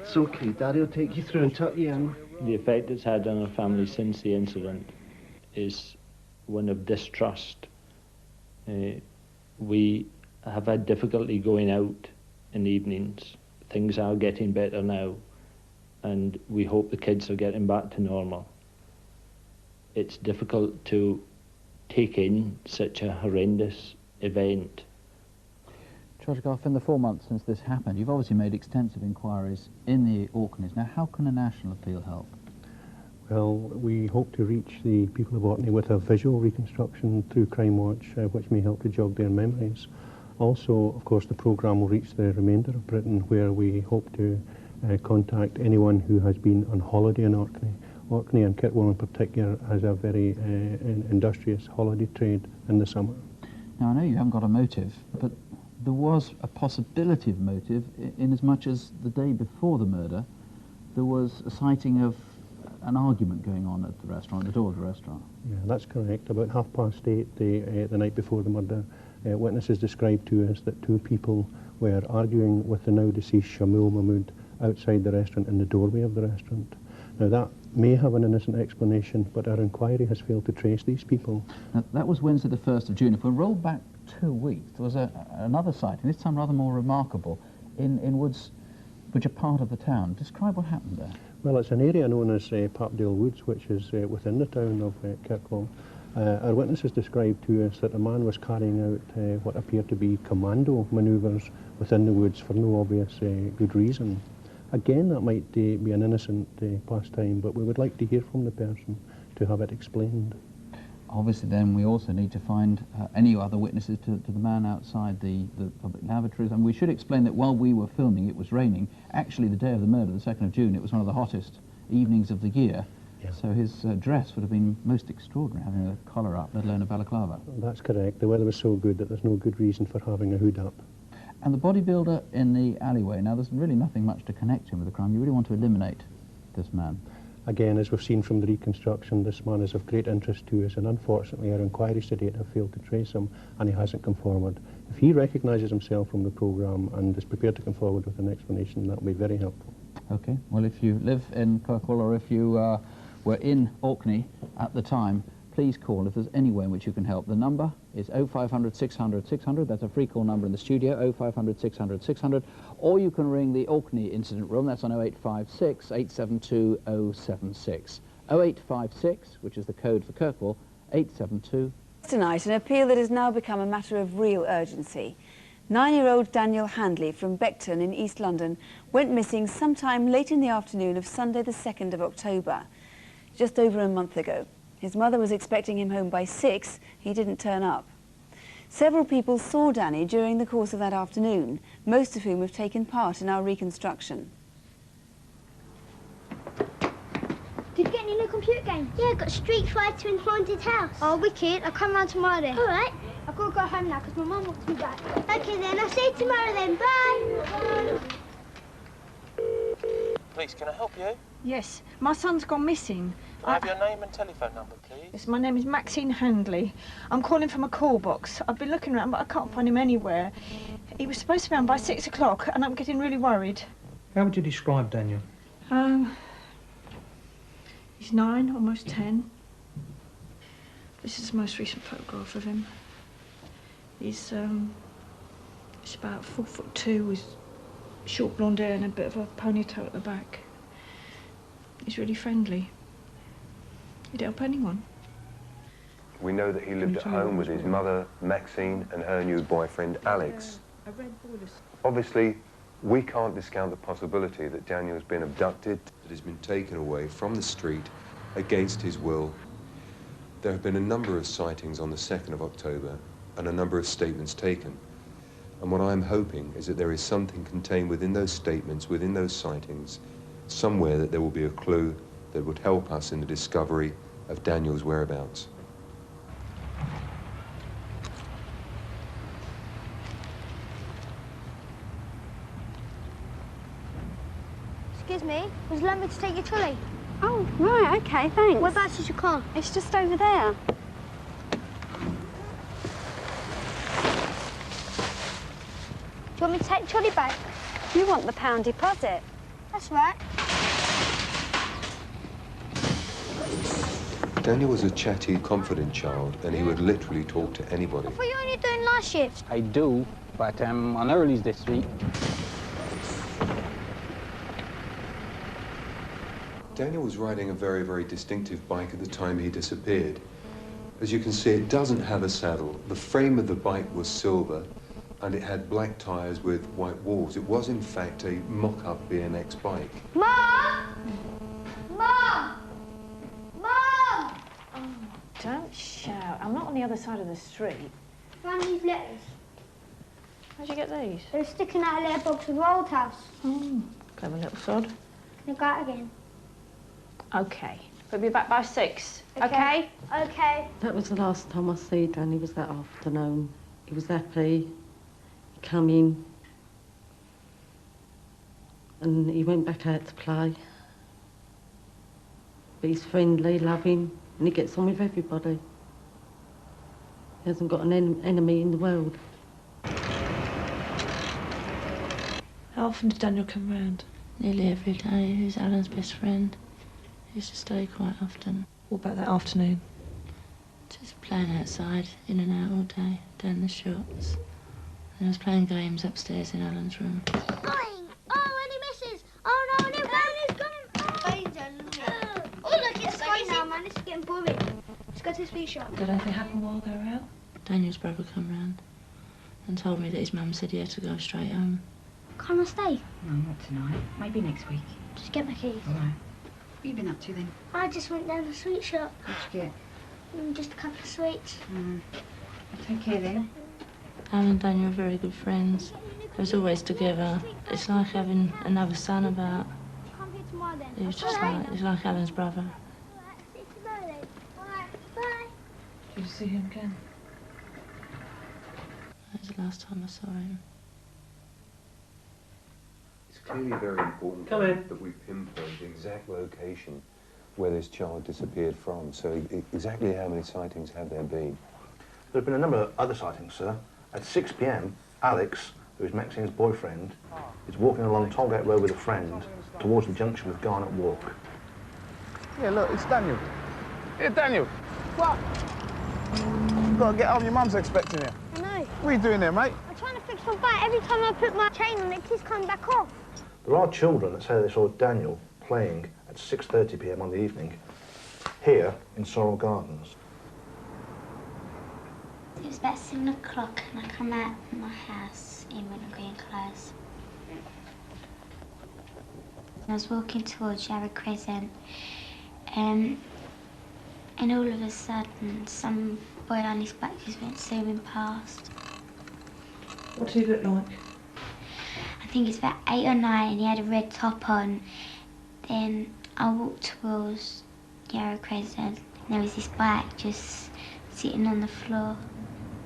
It's okay, Daddy will take you through and tuck you in. The effect it's had on our family since the incident is one of distrust. We have had difficulty going out in the evenings. Things are getting better now, and we hope the kids are getting back to normal. It's difficult to take in such a horrendous event. Trojgoff, in the 4 months since this happened, you've obviously made extensive inquiries in the Orkneys. Now, how can a national appeal help? Well, we hope to reach the people of Orkney with a visual reconstruction through Crimewatch, which may help to jog their memories. Also, of course, the programme will reach the remainder of Britain, where we hope to contact anyone who has been on holiday in Orkney. Orkney and Kirkwall in particular has a very industrious holiday trade in the summer. Now, I know you haven't got a motive, but there was a possibility of motive in as much as the day before the murder there was a sighting of an argument going on at the restaurant, at the door of the restaurant. Yeah, that's correct. About 8:30 the night before the murder, witnesses described to us that two people were arguing with the now deceased Mahmood outside the restaurant in the doorway of the restaurant. Now that may have an innocent explanation, but our inquiry has failed to trace these people. Now, that was Wednesday the 1st of June. If we roll back 2 weeks, there was another sighting, this time rather more remarkable, in woods which are part of the town. Describe what happened there. Well, it's an area known as Parkdale Woods, which is within the town of Kirkwall. Our witnesses described to us that a man was carrying out what appeared to be commando manoeuvres within the woods for no obvious good reason. Again, that might be an innocent pastime, but we would like to hear from the person to have it explained. Obviously, then, we also need to find any other witnesses to the man outside the public lavatories. And we should explain that while we were filming, it was raining. Actually, the day of the murder, the 2nd of June, it was one of the hottest evenings of the year. Yeah. So his dress would have been most extraordinary, having a collar up, let alone a balaclava. That's correct. The weather was so good that there's no good reason for having a hood up. And the bodybuilder in the alleyway, now there's really nothing much to connect him with the crime. You really want to eliminate this man. Again, as we've seen from the reconstruction, this man is of great interest to us, and unfortunately our inquiries to date have failed to trace him, and he hasn't come forward. If he recognises himself from the programme and is prepared to come forward with an explanation, that will be very helpful. OK. Well, if you live in Kirkwall or if you were in Orkney at the time, please call if there's any way in which you can help. The number is 0500 600 600. That's a free call number in the studio, 0500 600 600. Or you can ring the Orkney Incident Room. That's on 0856 872 076. 0856, which is the code for Kirkwall, 872. Tonight, an appeal that has now become a matter of real urgency. 9-year-old Daniel Handley from Beckton in East London went missing sometime late in the afternoon of Sunday the 2nd of October, just over a month ago. His mother was expecting him home by 6. He didn't turn up. Several people saw Danny during the course of that afternoon, most of whom have taken part in our reconstruction. Did you get any new computer games? Yeah, I got Street Fighter and Haunted House. Oh, wicked. I'll come round tomorrow then. All right. I've got to go home now because my mum wants me back. OK then, I'll see you tomorrow then. Bye. Please, can I help you? Yes, my son's gone missing. Can I have your name and telephone number, please? Yes, my name is Maxine Handley. I'm calling from a call box. I've been looking around, but I can't find him anywhere. He was supposed to be home by 6 o'clock, and I'm getting really worried. How would you describe Daniel? He's 9, almost 10. This is the most recent photograph of him. He's about 4'2", with short blonde hair and a bit of a ponytail at the back. He's really friendly. He'd help anyone. We know that he lived at home with his mother, Maxine, and her new boyfriend, Alex. Obviously, we can't discount the possibility that Daniel's been abducted, that he's been taken away from the street against his will. There have been a number of sightings on the 2nd of October and a number of statements taken. And what I'm hoping is that there is something contained within those statements, within those sightings, somewhere that there will be a clue that would help us in the discovery of Daniel's whereabouts. Excuse me, would you like me to take your trolley? Oh, right, OK, thanks. Whereabouts is your car? It's just over there. Do you want me to take the trolley back? You want the £1 deposit? That's right. Daniel was a chatty, confident child, and he would literally talk to anybody. I thought you were only doing night shifts. I do, but I'm on earlies this week. Daniel was riding a very, very distinctive bike at the time he disappeared. As you can see, it doesn't have a saddle. The frame of the bike was silver, and it had black tyres with white walls. It was, in fact, a mock-up BMX bike. Mom! Mom! Mom! Oh, don't shout. I'm not on the other side of the street. Found these letters. How'd you get these? They were sticking out of their box of our old house. Oh, clever little sod. Can I go out again? OK. We'll be back by 6. OK? OK. That was the last time I see Danny, was that afternoon. He was happy. He come in. And he went back out to play. But he's friendly, loving, and he gets on with everybody. He hasn't got an enemy in the world. How often did Daniel come round? Nearly every day. He was Alan's best friend. He used to stay quite often. What about that afternoon? Just playing outside, in and out all day, down the shops. And I was playing games upstairs in Alan's room. Boing! Oh, and he misses! Oh no, and he's gone! Oh look, it's going now, man. This is getting boring. Let's go to the sweet shop. Did anything happen while they were out? Daniel's brother come round and told me that his mum said he had to go straight home. Can't I stay? No, not tonight. Maybe next week. Just get my keys. All right. What have you been up to then? I just went down the sweet shop. What'd you get? Just a couple of sweets. Take care then. Alan and Daniel are very good friends. They was always together. It's like having another son about. Come here tomorrow then. He was just like Alan's brother. See you tomorrow then. Bye. Bye. Did you see him again? That was the last time I saw him. It's clearly very important that we pinpoint the exact location where this child disappeared from. So exactly how many sightings have there been? There have been a number of other sightings, sir. At 6 p.m, Alex, who is Maxine's boyfriend, is walking along Tollgate Road with a friend towards the junction with Garnet Walk. Yeah, look, it's Daniel. Here, Daniel. What? You've got to get home, your mum's expecting you. I know. What are you doing there, mate? I'm trying to fix my bike. Every time I put my chain on, it keeps coming back off. There are children that say they saw Daniel playing at 6:30 p.m. on the evening here in Sorrel Gardens. It was about 7 o'clock and I come out of my house in winter green clothes. I was walking towards Yarra Crescent and all of a sudden some boy on his bike just went zooming past. What did he look like? I think it's about 8 or 9 and he had a red top on. Then I walked towards Yarra Crescent and there was this bike just sitting on the floor,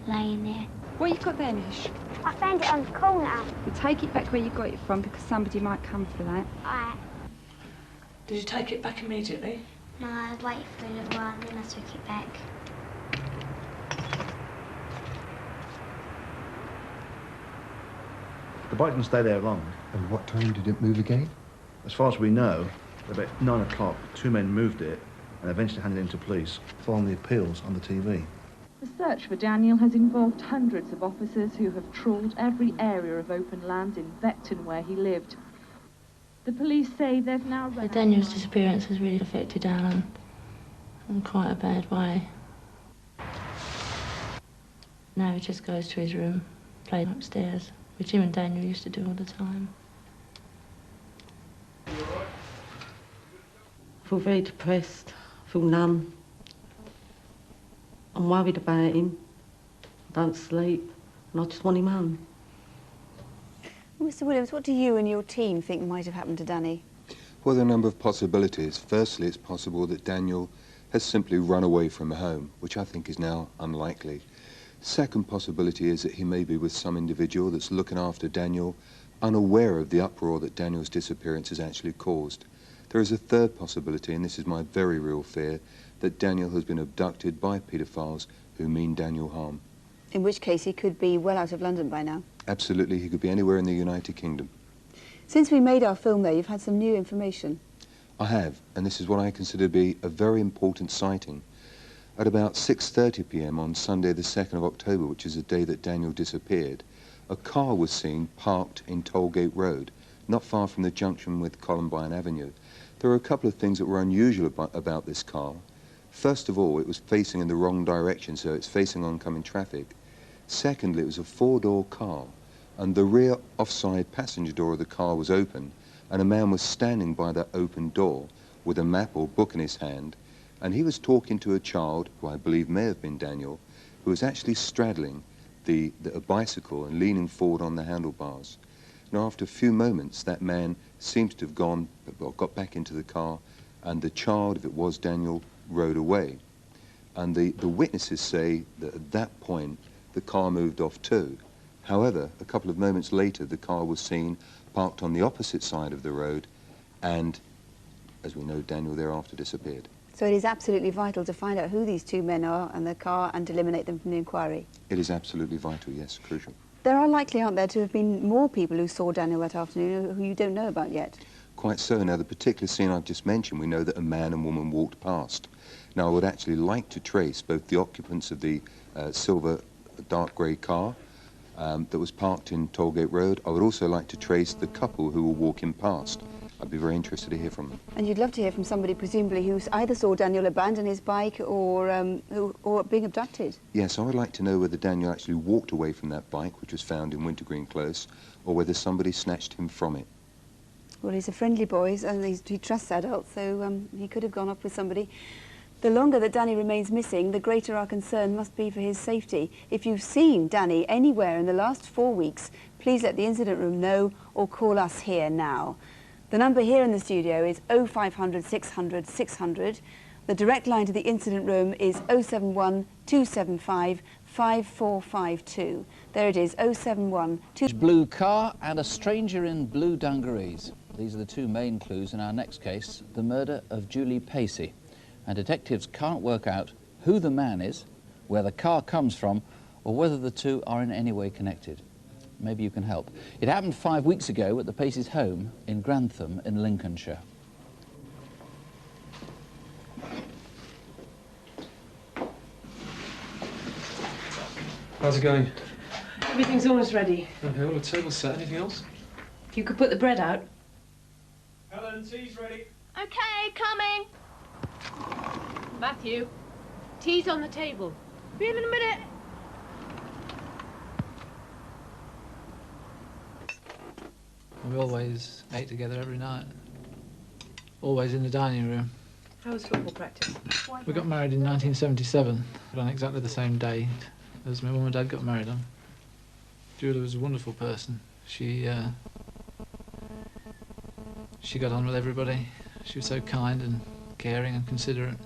laying there. What you got there, Nish? I found it on the corner. You take it back where you got it from because somebody might come for that. Alright. Did you take it back immediately? No, I waited for a little while and then I took it back. The bike didn't stay there long. And what time did it move again? As far as we know, at about 9 o'clock, 2 men moved it and eventually handed it in to police, following the appeals on the TV. The search for Daniel has involved hundreds of officers who have trawled every area of open land in Beckton where he lived. The police say they've now... Daniel's disappearance has really affected Alan in quite a bad way. Now he just goes to his room, playing upstairs, which him and Daniel used to do all the time. I feel very depressed. I feel numb. I'm worried about him. I don't sleep, and I just want him home. Mr. Williams, what do you and your team think might have happened to Danny? Well, there are a number of possibilities. Firstly, it's possible that Daniel has simply run away from home, which I think is now unlikely. Second possibility is that he may be with some individual that's looking after Daniel, unaware of the uproar that Daniel's disappearance has actually caused. There is a third possibility, and this is my very real fear, that Daniel has been abducted by paedophiles who mean Daniel harm. In which case he could be well out of London by now. Absolutely, he could be anywhere in the United Kingdom. Since we made our film there, you've had some new information. I have, and this is what I consider to be a very important sighting. At about 6:30 p.m. on Sunday the 2nd of October, which is the day that Daniel disappeared, a car was seen parked in Tollgate Road, not far from the junction with Columbine Avenue. There were a couple of things that were unusual about this car. First of all, it was facing in the wrong direction, so it's facing oncoming traffic. Secondly, it was a four-door car, and the rear offside passenger door of the car was open, and a man was standing by that open door with a map or book in his hand, and he was talking to a child, who I believe may have been Daniel, who was actually straddling a bicycle and leaning forward on the handlebars. Now, after a few moments, that man seems to have got back into the car, and the child, if it was Daniel, rode away. And the witnesses say that at that point, the car moved off too. However, a couple of moments later, the car was seen parked on the opposite side of the road, and, as we know, Daniel thereafter disappeared. So it is absolutely vital to find out who these two men are and the car and to eliminate them from the inquiry. It is absolutely vital, yes, crucial. There are likely, aren't there, to have been more people who saw Daniel that afternoon who you don't know about yet? Quite so. Now, the particular scene I've just mentioned, we know that a man and woman walked past. Now, I would actually like to trace both the occupants of the silver dark grey car that was parked in Tollgate Road. I would also like to trace the couple who were walking past. I'd be very interested to hear from them. And you'd love to hear from somebody, presumably, who either saw Daniel abandon his bike or being abducted. Yes, I would like to know whether Daniel actually walked away from that bike, which was found in Wintergreen Close, or whether somebody snatched him from it. Well, he's a friendly boy, and he trusts adults, so he could have gone off with somebody. The longer that Danny remains missing, the greater our concern must be for his safety. If you've seen Danny anywhere in the last 4 weeks, please let the incident room know or call us here now. The number here in the studio is 0500 600 600. The direct line to the incident room is 071 275 5452. There it is, 071 Blue car and a stranger in blue dungarees. These are the two main clues in our next case, the murder of Julie Pacey. And detectives can't work out who the man is, where the car comes from, or whether the two are in any way connected. Maybe you can help. It happened 5 weeks ago at the Pacey's home in Grantham in Lincolnshire. How's it going? Everything's almost ready. Okay, well, the table's set. Anything else? If you could put the bread out. Helen, tea's ready. Okay, coming. Matthew, tea's on the table. Be in a minute. We always ate together every night. Always in the dining room. How was football practice? We got married in 1977, on exactly the same day as my mum and dad got married on. Julie was a wonderful person. She got on with everybody. She was so kind and caring and considerate.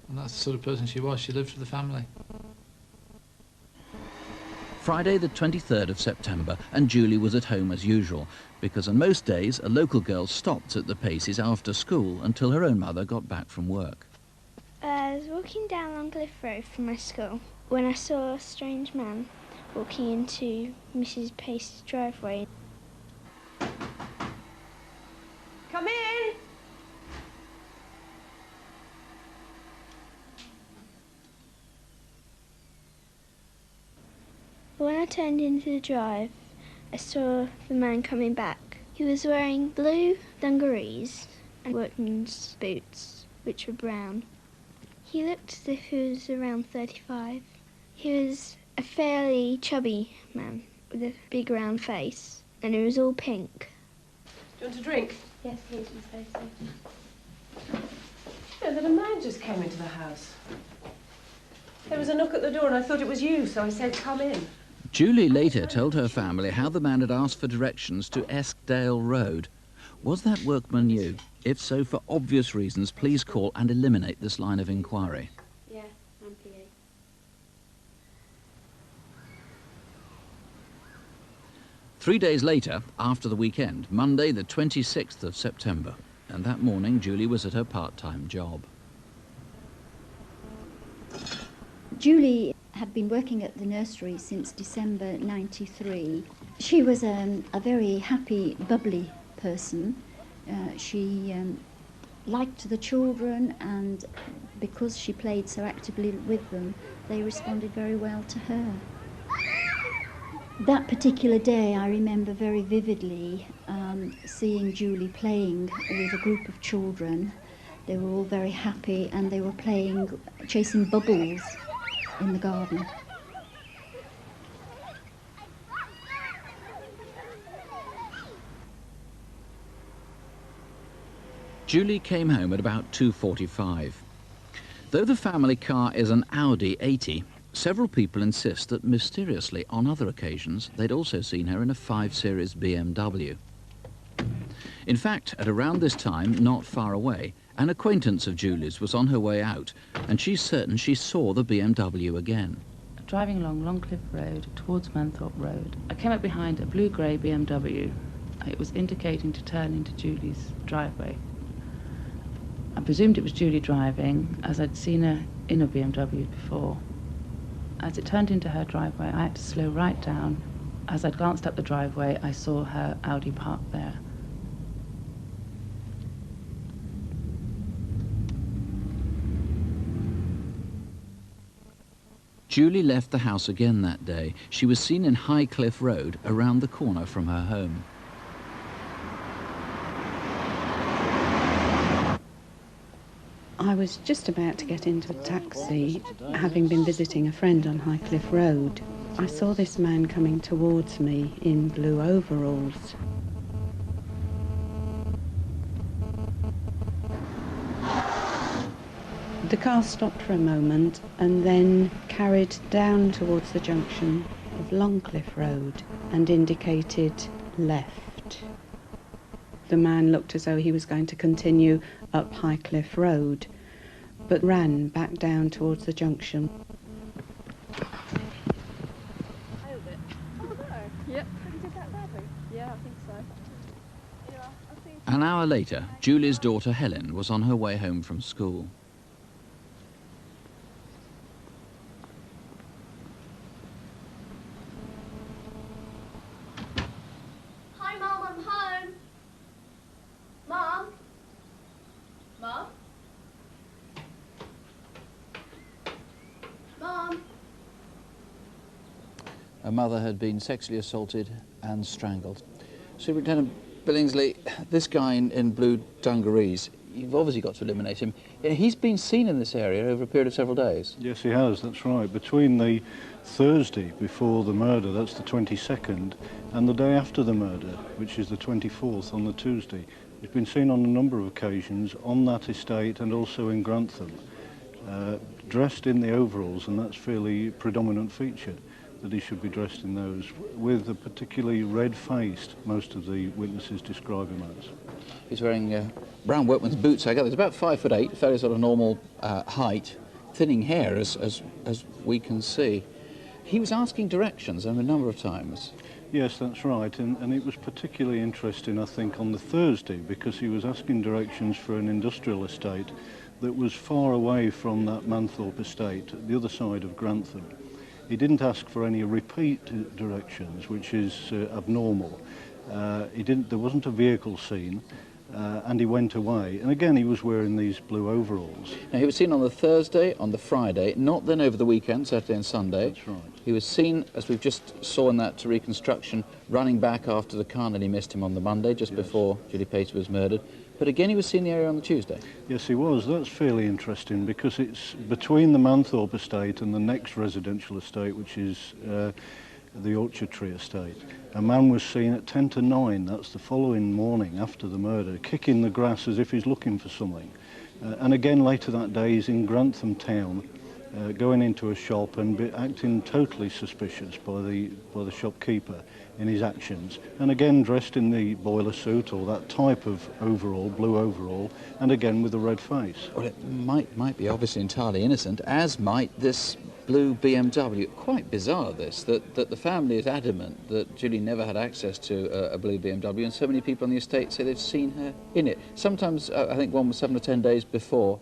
And that's the sort of person she was. She lived for the family. Friday the 23rd of September, and Julie was at home as usual, because on most days a local girl stopped at the Pacey's after school until her own mother got back from work. I was walking down Longcliffe Road from my school when I saw a strange man walking into Mrs. Pacey's driveway. Come in! When I turned into the drive, I saw the man coming back. He was wearing blue dungarees and workman's boots, which were brown. He looked as if he was around 35. He was a fairly chubby man with a big round face, and he was all pink. Do you want a drink? Yes, please, Miss Pacey. Yeah, then a man just came into the house. There was a knock at the door and I thought it was you, so I said, come in. Julie later told her family how the man had asked for directions to Eskdale Road. Was that workman you? If so, for obvious reasons, please call and eliminate this line of inquiry. Yeah, I'm PA. 3 days later, after the weekend, Monday the 26th of September, and that morning Julie was at her part-time job. Julie had been working at the nursery since December '93. She was a very happy, bubbly person. She liked the children, and because she played so actively with them, they responded very well to her. That particular day I remember very vividly seeing Julie playing with a group of children. They were all very happy and they were playing, chasing bubbles in the garden. Julie came home at about 2:45. Though the family car is an Audi 80, several people insist that mysteriously, on other occasions, they'd also seen her in a 5 Series BMW. In fact, at around this time, not far away, an acquaintance of Julie's was on her way out, and she's certain she saw the BMW again. Driving along Longcliffe Road towards Manthorpe Road, I came up behind a blue-grey BMW. It was indicating to turn into Julie's driveway. I presumed it was Julie driving, as I'd seen her in a BMW before. As it turned into her driveway, I had to slow right down. As I glanced up the driveway, I saw her Audi parked there. Julie left the house again that day. She was seen in Highcliffe Road, around the corner from her home. I was just about to get into a taxi, having been visiting a friend on Highcliffe Road. I saw this man coming towards me in blue overalls. The car stopped for a moment and then carried down towards the junction of Longcliffe Road and indicated left. The man looked as though he was going to continue up Highcliffe Road, but ran back down towards the junction. An hour later, Julie's daughter Helen was on her way home from school. Hi, Mum, I'm home. Mum? Mum? Mum? Her mother had been sexually assaulted and strangled. Superintendent Billingsley, this guy in blue dungarees, you've obviously got to eliminate him. He's been seen in this area over a period of several days. Yes, he has, that's right. Between the Thursday before the murder, that's the 22nd, and the day after the murder, which is the 24th on the Tuesday, he's been seen on a number of occasions on that estate and also in Grantham, dressed in the overalls, and that's a fairly predominant feature, that he should be dressed in those, with a particularly red-faced, most of the witnesses describe him as. He's wearing brown workman's boots, I gather. He's about 5'8", fairly sort of normal height, thinning hair, as we can see. He was asking directions a number of times. Yes, that's right, and it was particularly interesting, I think, on the Thursday, because he was asking directions for an industrial estate that was far away from that Manthorpe estate, the other side of Grantham. He didn't ask for any repeat directions, which is abnormal. There wasn't a vehicle seen, and he went away. And again, he was wearing these blue overalls. Now, he was seen on the Thursday, on the Friday, not then over the weekend, Saturday and Sunday. That's right. He was seen, as we've just saw in that reconstruction, running back after the car nearly missed him on the Monday, just before Julie Pacey was murdered. But again, he was seen in the area on the Tuesday. Yes, he was. That's fairly interesting because it's between the Manthorpe estate and the next residential estate, which is the Orchard Tree estate. A man was seen at 10 to 9, that's the following morning after the murder, kicking the grass as if he's looking for something. And again later that day he's in Grantham town, going into a shop and acting totally suspicious by the shopkeeper in his actions. And again dressed in the boiler suit or that type of overall, blue overall, and again with a red face. Well, it might be obviously entirely innocent, as might this blue BMW. Quite bizarre this, that the family is adamant that Julie never had access to a blue BMW, and so many people on the estate say they've seen her in it. Sometimes, I think one was 7 or 10 days before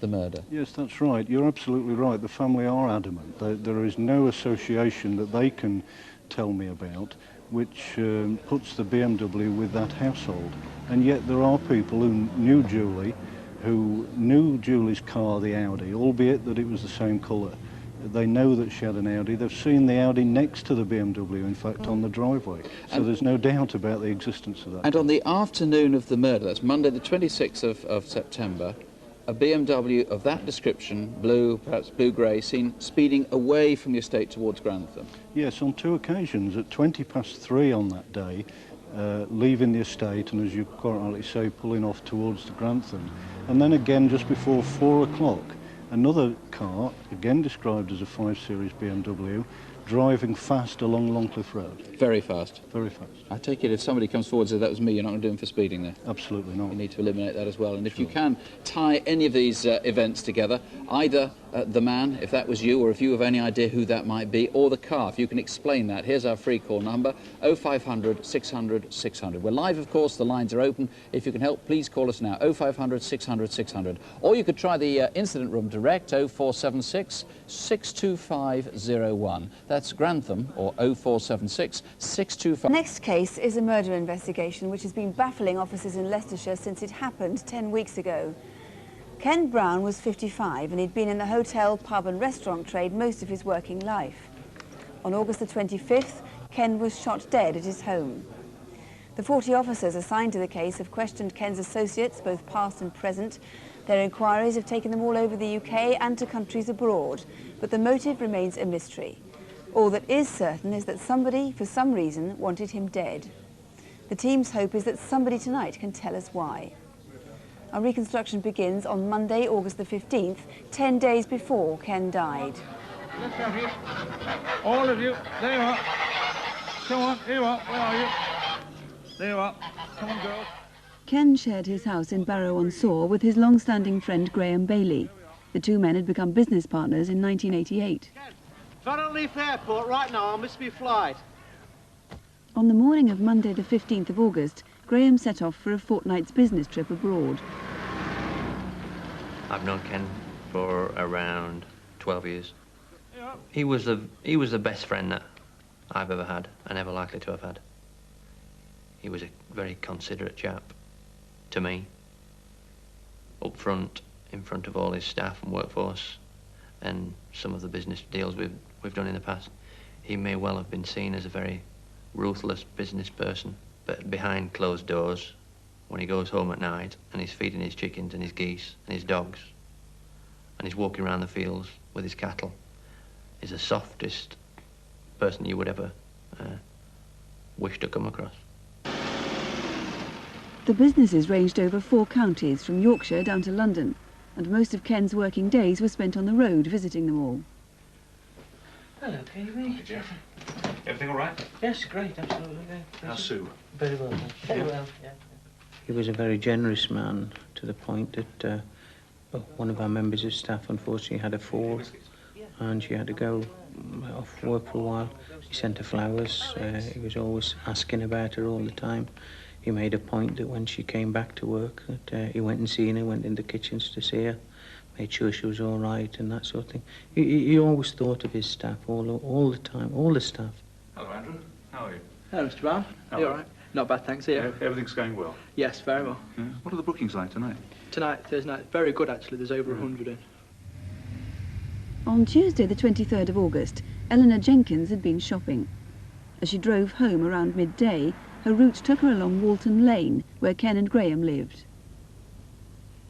the murder. Yes, that's right. You're absolutely right. The family are adamant. There is no association that they can tell me about which puts the BMW with that household. And yet there are people who knew Julie, who knew Julie's car, the Audi, albeit that it was the same colour. They know that she had an Audi. They've seen the Audi next to the BMW, in fact, on the driveway. So and there's no doubt about the existence of that. And on the afternoon of the murder, that's Monday the 26th of September, a BMW of that description, blue, perhaps blue-grey, seen speeding away from the estate towards Grantham. Yes, on 2 occasions, at 3:20 on that day, leaving the estate and, as you quite rightly say, pulling off towards the Grantham. And then again, just before 4 o'clock, another car, again described as a 5 Series BMW, driving fast along Longcliffe Road. Very fast? Very fast. I take it if somebody comes forward and says that was me, you're not going to do them for speeding there? Absolutely not. You need to eliminate that as well. And if you can tie any of these events together, either the man, if that was you, or if you have any idea who that might be, or the car, if you can explain that, here's our free call number, 0500 600 600. We're live, of course, the lines are open. If you can help, please call us now, 0500 600 600. Or you could try the incident room direct, 0476 62501. That's Grantham, or 0476 625... Next case is a murder investigation which has been baffling officers in Leicestershire since it happened 10 weeks ago. Ken Brown was 55 and he'd been in the hotel, pub and restaurant trade most of his working life. On August the 25th, Ken was shot dead at his home. The 40 officers assigned to the case have questioned Ken's associates, both past and present. Their inquiries have taken them all over the UK and to countries abroad, but the motive remains a mystery. All that is certain is that somebody, for some reason, wanted him dead. The team's hope is that somebody tonight can tell us why. Our reconstruction begins on Monday, August the 15th, 10 days before Ken died. All of you, there you are. Come on, here you are. Where are you? There you are. Come on, girls. Ken shared his house in Barrow-on-Soar with his long-standing friend Graham Bailey. The two men had become business partners in 1988. If I don't leave the airport right now, I'll miss my flight. On the morning of Monday the 15th of August, Graham set off for a fortnight's business trip abroad. I've known Ken for around 12 years. He was the best friend that I've ever had and ever likely to have had. He was a very considerate chap to me, up front, in front of all his staff and workforce, and some of the business deals we've done in the past. He may well have been seen as a very ruthless business person, but behind closed doors, when he goes home at night and he's feeding his chickens and his geese and his dogs, and he's walking around the fields with his cattle, he's the softest person you would ever wish to come across. The businesses ranged over 4 counties, from Yorkshire down to London, and most of Ken's working days were spent on the road visiting them all. Hello, Kiwi. Hi, Jeff. Everything all right? Yes, great, absolutely. How's Sue? Very well, very well, yeah. He was a very generous man, to the point that one of our members of staff unfortunately had a fall and she had to go off work for a while. He sent her flowers. He was always asking about her all the time. He made a point that when she came back to work, that he went and seen her, went in the kitchens to see her, made sure she was all right and that sort of thing. He always thought of his staff all the time, all the staff. Hello, Andrew. How are you? Hello, Mr. Brown. You all right? Not bad, thanks. Here. Everything's going well? Yes, very well. Yeah. What are the bookings like tonight? Tonight, Thursday night, very good actually. There's over 100 in. On Tuesday, the 23rd of August, Eleanor Jenkins had been shopping. As she drove home around midday, her route took her along Walton Lane, where Ken and Graham lived.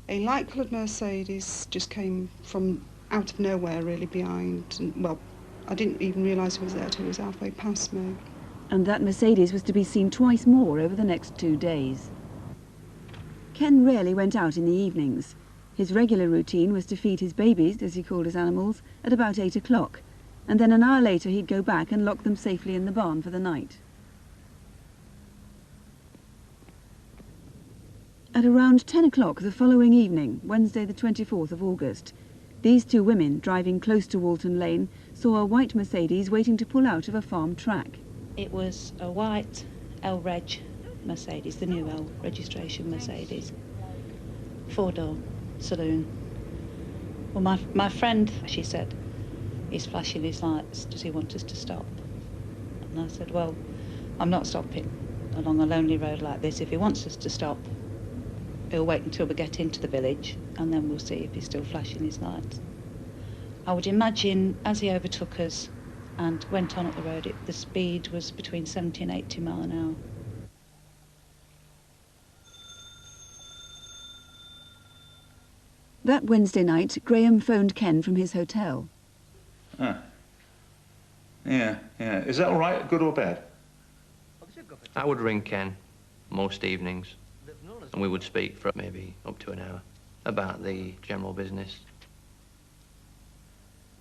A light-coloured Mercedes just came from out of nowhere, really, behind. And, well, I didn't even realise it was there till it was halfway past me. And that Mercedes was to be seen twice more over the next 2 days. Ken rarely went out in the evenings. His regular routine was to feed his babies, as he called his animals, at about 8 o'clock, and then an hour later he'd go back and lock them safely in the barn for the night. At around 10 o'clock the following evening, Wednesday the 24th of August, these two women, driving close to Walton Lane, saw a white Mercedes waiting to pull out of a farm track. It was a white L-Reg Mercedes, the new L registration Mercedes, 4-door saloon. Well, my friend, she said, he's flashing his lights, does he want us to stop? And I said, well, I'm not stopping along a lonely road like this. If he wants us to stop, he'll wait until we get into the village and then we'll see if he's still flashing his lights. I would imagine as he overtook us and went on up the road, the speed was between 70 and 80 mile an hour. That Wednesday night, Graham phoned Ken from his hotel. Ah. Yeah. Is that all right, good or bad? I would ring Ken most evenings, and we would speak for maybe up to an hour about the general business.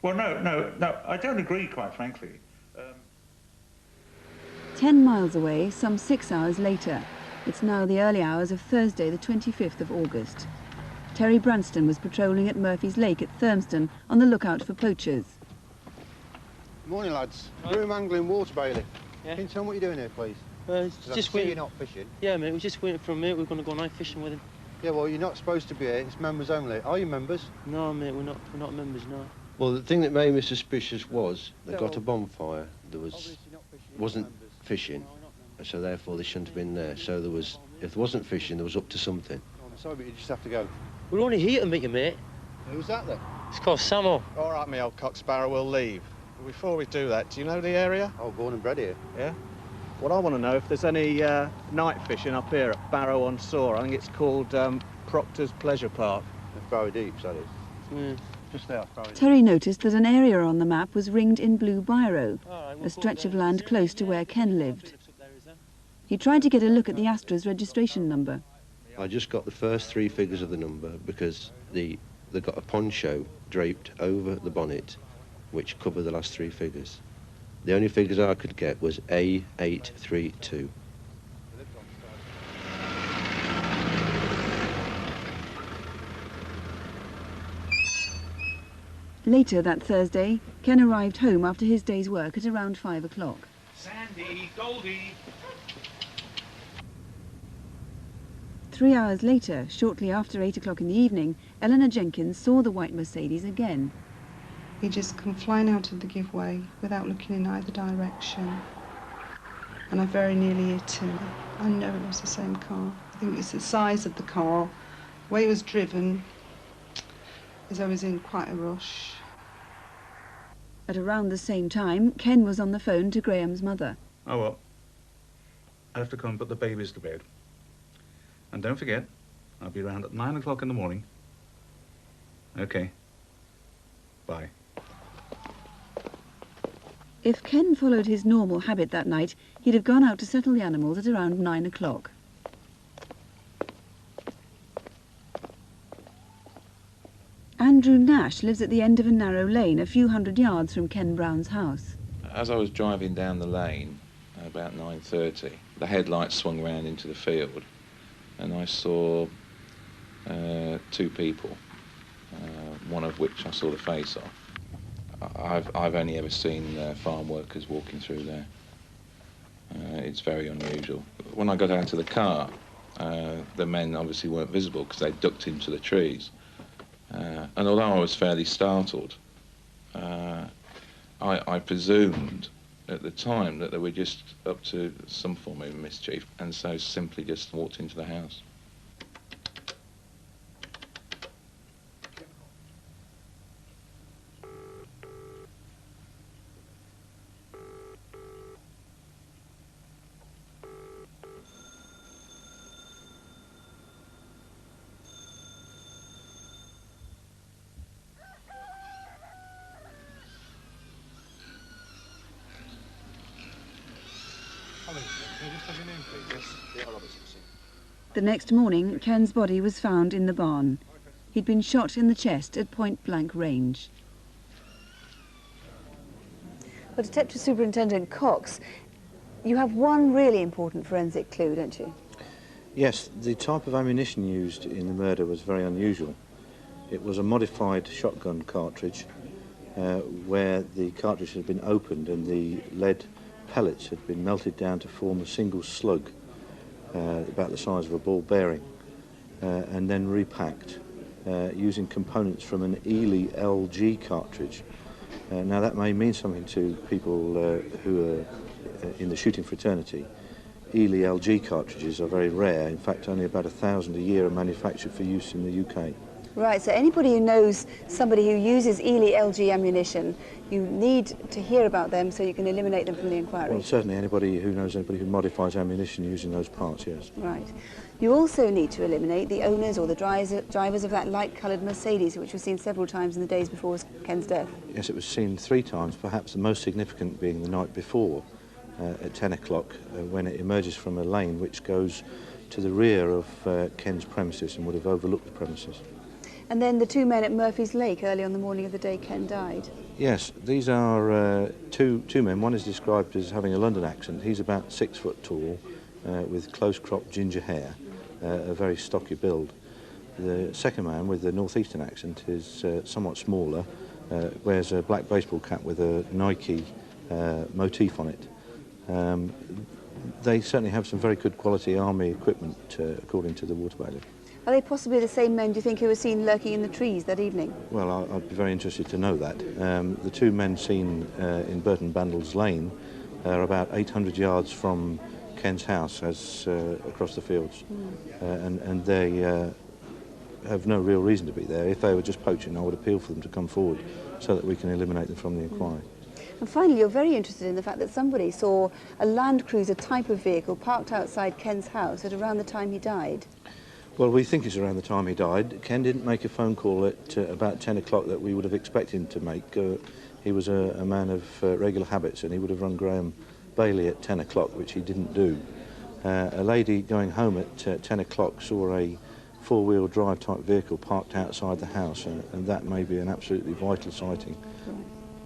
Well, no, I don't agree, quite frankly. 10 miles away, some 6 hours later. It's now the early hours of Thursday, the 25th of August. Terry Branston was patrolling at Murphy's Lake at Thurmston on the lookout for poachers. Morning, lads. Broom angling water bailey. Yeah. Can you tell me what you're doing here, please? Just waiting. You're not fishing. Yeah, mate, we're just waiting for a mate. We're going to go night fishing with him. Yeah, well, you're not supposed to be here. It's members only. Are you members? No, mate, we're not members, no. Well, the thing that made me suspicious was they got a bonfire. There wasn't fishing, so therefore they shouldn't have been there. So if there wasn't fishing, there was up to something. I'm sorry, but you just have to go. We're only here to meet you, mate. Who's that then? It's called Samo. All right, me old cock sparrow, we'll leave. Before we do that, do you know the area? Oh, born and bred here. Yeah? Well, I want to know if there's any night fishing up here at Barrow-on-Soar. I think it's called Proctor's Pleasure Park. Barrow Deeps, that is. Yeah. Just there. Terry noticed that an area on the map was ringed in blue biro, a stretch of land close to where Ken lived. He tried to get a look at the Astra's registration number. I just got the first 3 figures of the number because they got a poncho draped over the bonnet which covered the last 3 figures. The only figures I could get was A832. Later that Thursday, Ken arrived home after his day's work at around 5 o'clock. Sandy, Goldie. 3 hours later, shortly after 8 o'clock in the evening, Eleanor Jenkins saw the white Mercedes again. He just come flying out of the giveaway without looking in either direction. And I very nearly hit him. I know it was the same car. I think it's the size of the car, the way it was driven, as I was in quite a rush. At around the same time, Ken was on the phone to Graham's mother. Oh, well. I have to come and put the babies to bed. And don't forget, I'll be around at 9 o'clock in the morning. Okay. Bye. If Ken followed his normal habit that night, he'd have gone out to settle the animals at around 9 o'clock. Andrew Nash lives at the end of a narrow lane a few hundred yards from Ken Brown's house. As I was driving down the lane, about 9:30, the headlights swung round into the field and I saw 2 people, one of which I saw the face of. I've only ever seen farm workers walking through there. It's very unusual. When I got out of the car, the men obviously weren't visible because they ducked into the trees. And although I was fairly startled, I presumed at the time that they were just up to some form of mischief, and so simply just walked into the house. The next morning, Ken's body was found in the barn. He'd been shot in the chest at point-blank range. Well, Detective Superintendent Cox, you have one really important forensic clue, don't you? Yes, the type of ammunition used in the murder was very unusual. It was a modified shotgun cartridge where the cartridge had been opened and the lead pellets had been melted down to form a single slug about the size of a ball bearing and then repacked using components from an Ely LG cartridge. Now that may mean something to people who are in the shooting fraternity. Ely LG cartridges are very rare. In fact, only about 1,000 a year are manufactured for use in the UK. Right, so anybody who knows somebody who uses Ely LG ammunition, you need to hear about them so you can eliminate them from the inquiry. Well, certainly anybody who knows anybody who modifies ammunition using those parts, yes. Right. You also need to eliminate the owners or the drivers of that light-coloured Mercedes, which was seen several times in the days before Ken's death. Yes, it was seen 3 times, perhaps the most significant being the night before at 10 o'clock when it emerges from a lane which goes to the rear of Ken's premises and would have overlooked the premises. And then the 2 men at Murphy's Lake early on the morning of the day Ken died. Yes, these are two men. One is described as having a London accent. He's about 6 foot tall, with close-cropped ginger hair, a very stocky build. The second man with the northeastern accent is somewhat smaller, wears a black baseball cap with a Nike motif on it. They certainly have some very good quality army equipment, according to the water bailiff. Are they possibly the same men, do you think, who were seen lurking in the trees that evening? Well, I'd be very interested to know that. The 2 men seen in Burton Bandles Lane are about 800 yards from Ken's house as across the fields. And they have no real reason to be there. If they were just poaching, I would appeal for them to come forward so that we can eliminate them from the inquiry. And finally, you're very interested in the fact that somebody saw a Land Cruiser type of vehicle parked outside Ken's house at around the time he died. Well, we think it's around the time he died. Ken didn't make a phone call at about 10 o'clock that we would have expected him to make. He was a man of regular habits, and he would have run Graham Bailey at 10 o'clock, which he didn't do. A lady going home at 10 o'clock saw a 4-wheel drive type vehicle parked outside the house, and that may be an absolutely vital sighting.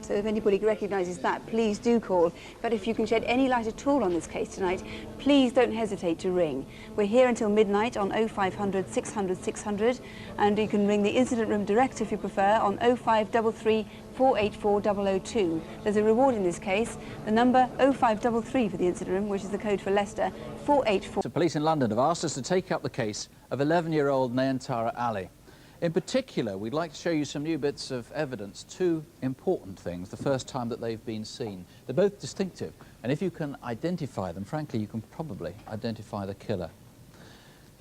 So if anybody recognises that, please do call. But if you can shed any light at all on this case tonight, please don't hesitate to ring. We're here until midnight on 0500 600 600, and you can ring the incident room direct if you prefer on 0533 484 002. There's a reward in this case. The number 0533 for the incident room, which is the code for Leicester, 484. So police in London have asked us to take up the case of 11-year-old Nayantara Ali. In particular, we'd like to show you some new bits of evidence, 2 important things, the first time that they've been seen. They're both distinctive, and if you can identify them, frankly, you can probably identify the killer.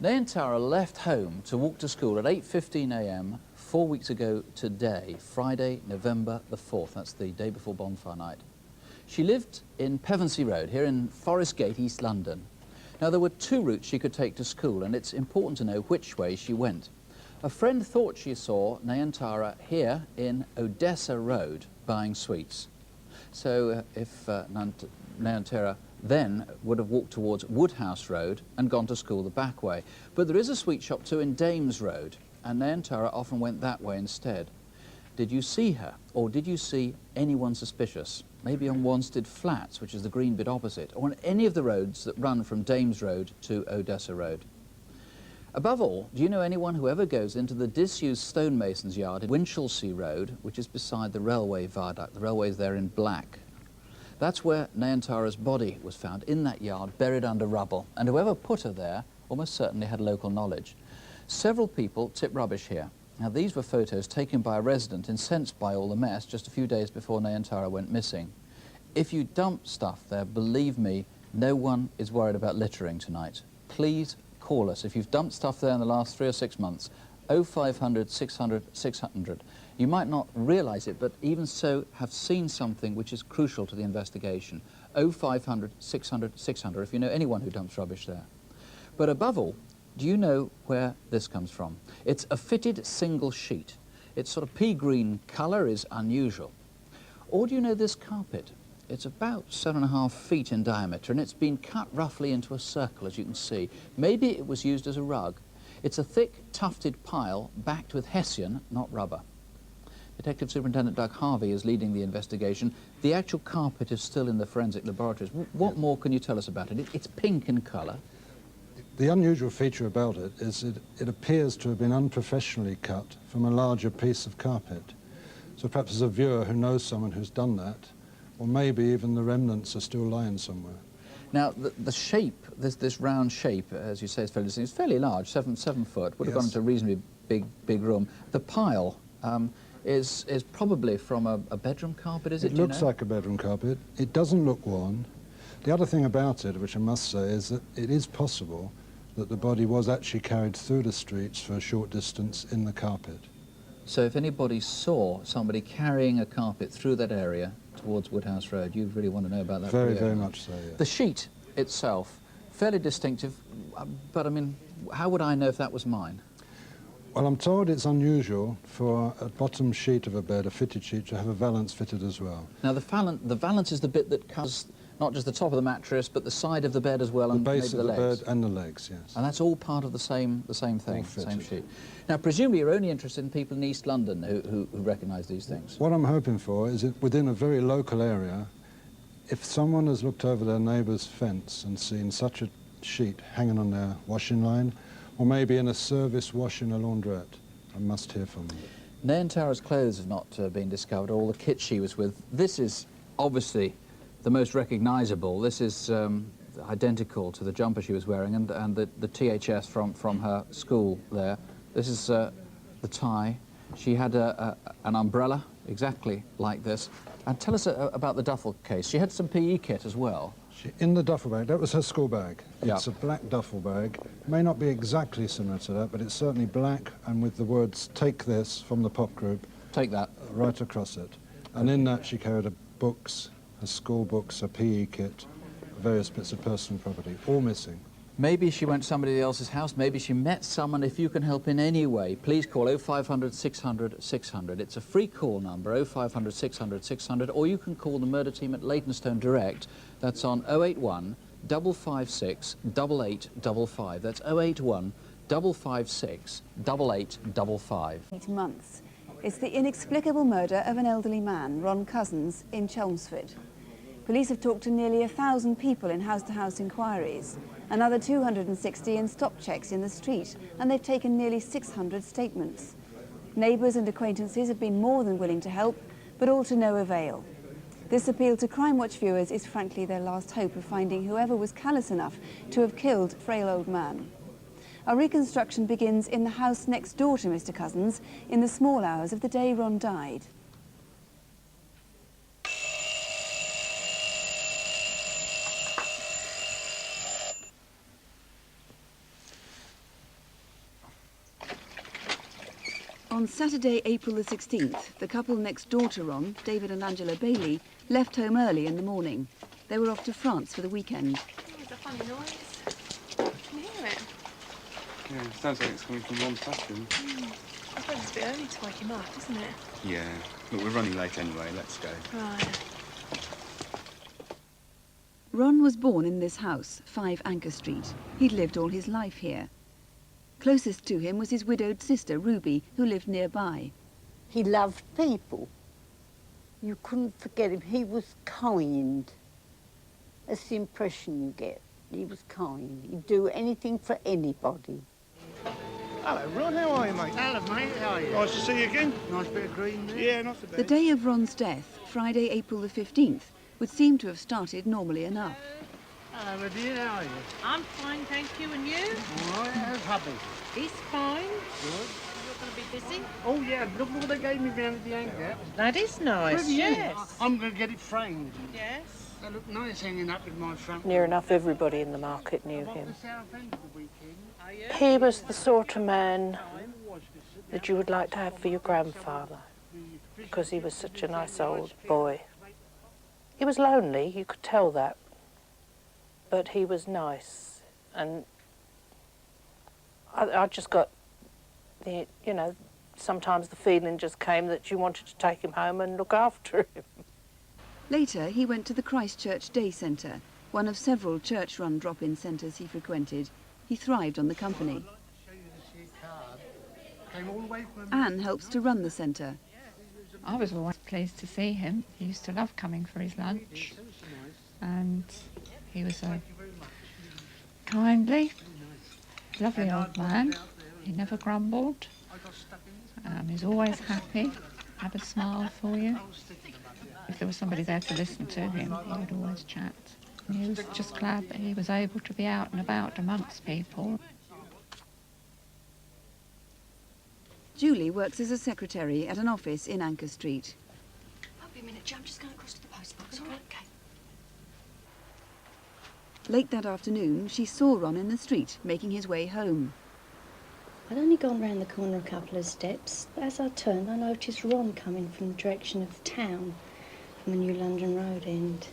Nayantara left home to walk to school at 8:15 a.m. 4 weeks ago today, Friday, November the 4th. That's the day before bonfire night. She lived in Pevensey Road, here in Forest Gate, East London. Now, there were 2 routes she could take to school, and it's important to know which way she went. A friend thought she saw Nayantara here in Odessa Road buying sweets. So if Nayantara then would have walked towards Woodhouse Road and gone to school the back way. But there is a sweet shop too in Dames Road, and Nayantara often went that way instead. Did you see her, or did you see anyone suspicious? Maybe on Wanstead Flats, which is the green bit opposite, or on any of the roads that run from Dames Road to Odessa Road. Above all, do you know anyone who ever goes into the disused stonemason's yard in Winchelsea Road, which is beside the railway viaduct? The railway's there in black. That's where Nayantara's body was found, in that yard, buried under rubble. And whoever put her there almost certainly had local knowledge. Several people tip rubbish here. Now, these were photos taken by a resident incensed by all the mess just a few days before Nayantara went missing. If you dump stuff there, believe me, no one is worried about littering tonight. Please call us. If you've dumped stuff there in the last 3 or 6 months, 0500 600 600. You might not realise it, but even so have seen something which is crucial to the investigation. 0500 600 600 if you know anyone who dumps rubbish there. But above all, do you know where this comes from? It's a fitted single sheet. Its sort of pea green colour is unusual. Or do you know this carpet? It's about 7.5 feet in diameter, and it's been cut roughly into a circle, as you can see. Maybe it was used as a rug. It's a thick, tufted pile backed with hessian, not rubber. Detective Superintendent Doug Harvey is leading the investigation. The actual carpet is still in the forensic laboratories. What more can you tell us about it? It's pink in colour. The unusual feature about it is it appears to have been unprofessionally cut from a larger piece of carpet. So perhaps there's a viewer who knows someone who's done that, or maybe even the remnants are still lying somewhere. Now, the shape, this round shape, as you say, is fairly large, 7 foot, would have gone into a reasonably big room. The pile is probably from a bedroom carpet, is it? It looks like a bedroom carpet. It doesn't look worn. The other thing about it, which I must say, is that it is possible that the body was actually carried through the streets for a short distance in the carpet. So if anybody saw somebody carrying a carpet through that area towards Woodhouse Road, you'd really want to know about that. Very much so, yes. The sheet itself, fairly distinctive, but I mean, how would I know if that was mine? Well, I'm told it's unusual for a bottom sheet of a bed, a fitted sheet, to have a valance fitted as well. Now, the valance is the bit that covers not just the top of the mattress, but the side of the bed as well, and the base maybe of the the legs. bed and the legs, yes. And that's all part of the same thing, the same sheet. Now, presumably you're only interested in people in East London who recognise these things. What I'm hoping for is that within a very local area, if someone has looked over their neighbour's fence and seen such a sheet hanging on their washing line, or maybe in a service wash in a laundrette, I must hear from them. Nayantara's clothes have not been discovered, or all the kit she was with. This is obviously the most recognisable. This is identical to the jumper she was wearing and the THS from her school there. This is the tie. She had an umbrella exactly like this. And tell us about the duffel case. She had some PE kit as well. In the duffel bag, that was her school bag. Yeah. It's a black duffel bag. May not be exactly similar to that, but it's certainly black and with the words, "Take this," from the pop group. Take that. Right across it. And in that she carried her books, her school books, her PE kit, various bits of personal property, all missing. Maybe she went to somebody else's house, maybe she met someone. If you can help in any way, please call 0500 600 600. It's a free call number, 0500 600 600, or you can call the murder team at Leytonstone direct. That's on 081 556 8855. That's 081 556 8855. 8 months. It's the inexplicable murder of an elderly man, Ron Cousins, in Chelmsford. Police have talked to nearly 1,000 people in house-to-house inquiries, another 260 in stop checks in the street, and they've taken nearly 600 statements. Neighbours and acquaintances have been more than willing to help, but all to no avail. This appeal to Crimewatch viewers is frankly their last hope of finding whoever was callous enough to have killed a frail old man. Our reconstruction begins in the house next door to Mr. Cousins in the small hours of the day Ron died. On Saturday, April the 16th, the couple next door to Ron, David and Angela Bailey, left home early in the morning. They were off to France for the weekend. There's a funny noise. Can you hear it? Yeah, it sounds like it's coming from Ron's bathroom. I suppose it's a bit early to wake him up, isn't it? Yeah, look, we're running late anyway. Let's go. Right. Ron was born in this house, 5 Anchor Street. He'd lived all his life here. Closest to him was his widowed sister, Ruby, who lived nearby. He loved people. You couldn't forget him. He was kind. That's the impression you get. He was kind. He'd do anything for anybody. Hello, Ron. How are you, mate? Hello, mate. How are you? Nice to see you again. Nice bit of green there. Yeah, not so bad. The day of Ron's death, Friday, April the 15th, would seem to have started normally enough. Hello, my dear. How are you? I'm fine, thank you. And you? All right. How's hubby? He's fine. Good. going to be busy. Oh, yeah, look what they gave me round at the anchor. That is nice, Brilliant. yes. I'm going to get it framed. Yes. They look nice hanging up in my front. Near enough everybody in the market knew him. The South End of the weekend. He was the sort of man that you would like to have for your grandfather, because he was such a nice old boy. He was lonely, you could tell that, but he was nice, and I just got the, you know, sometimes the feeling just came that you wanted to take him home and look after him. Later, he went to the Christchurch Day Centre, one of several church-run drop-in centres he frequented. He thrived on the company. Anne helps to run the centre. I was always pleased to see him. He used to love coming for his lunch. And he was a kindly, lovely old man. He never grumbled. He's always happy, had a smile for you. If there was somebody there to listen to him, he would always chat. And he was just glad that he was able to be out and about amongst people. Julie works as a secretary at an office in Anchor Street. Won't be a minute, Jo. I'm just going across to the post box, all right? Okay. Late that afternoon, she saw Ron in the street, making his way home. I'd only gone round the corner a couple of steps, but as I turned, I noticed Ron coming from the direction of the town, from the New London Road end.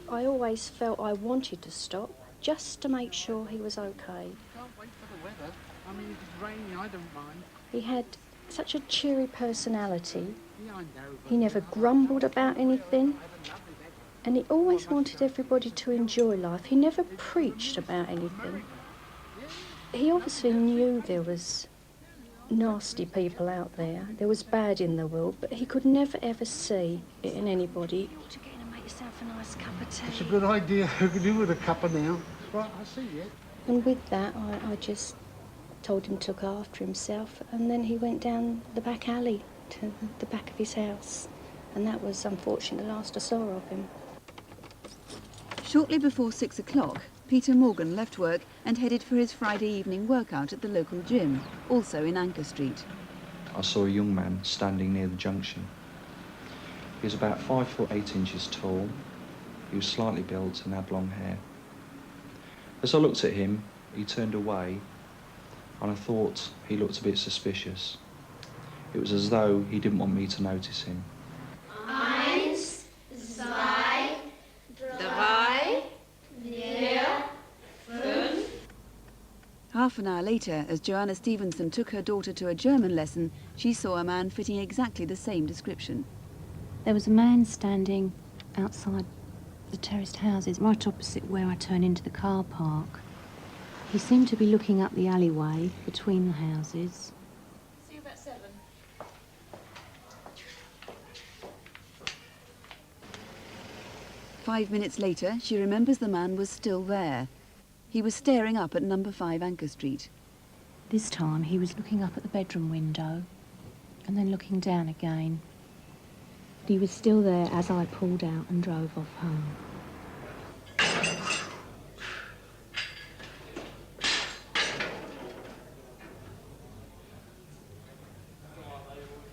I always felt I wanted to stop, just to make sure he was okay. Can't wait for the weather. I mean, if it's raining, I don't mind. He had such a cheery personality. Yeah, I know. He never grumbled about anything. And he always wanted everybody to enjoy life. He never preached about anything. He obviously knew there was nasty people out there. There was bad in the world, but he could never ever see it in anybody. You ought to get in and make yourself a nice cup of tea. It's a good idea. Who could do with a cuppa now? Right, I see you. And with that, I just told him to look after himself, and then he went down the back alley to the back of his house, and that was unfortunately the last I saw of him. Shortly before 6 o'clock, Peter Morgan left work and headed for his Friday evening workout at the local gym, also in Anchor Street. I saw a young man standing near the junction. He was about 5 foot 8 inches tall. He was slightly built and had long hair. As I looked at him, he turned away, and I thought he looked a bit suspicious. It was as though he didn't want me to notice him. 1, 2, 3, 4, 5. Half an hour later, as Joanna Stevenson took her daughter to a German lesson, she saw a man fitting exactly the same description. There was a man standing outside the terraced houses, right opposite where I turn into the car park. He seemed to be looking up the alleyway between the houses. See you about 7. 5 minutes later, she remembers the man was still there. He was staring up at number 5 Anchor Street. This time he was looking up at the bedroom window and then looking down again. He was still there as I pulled out and drove off home.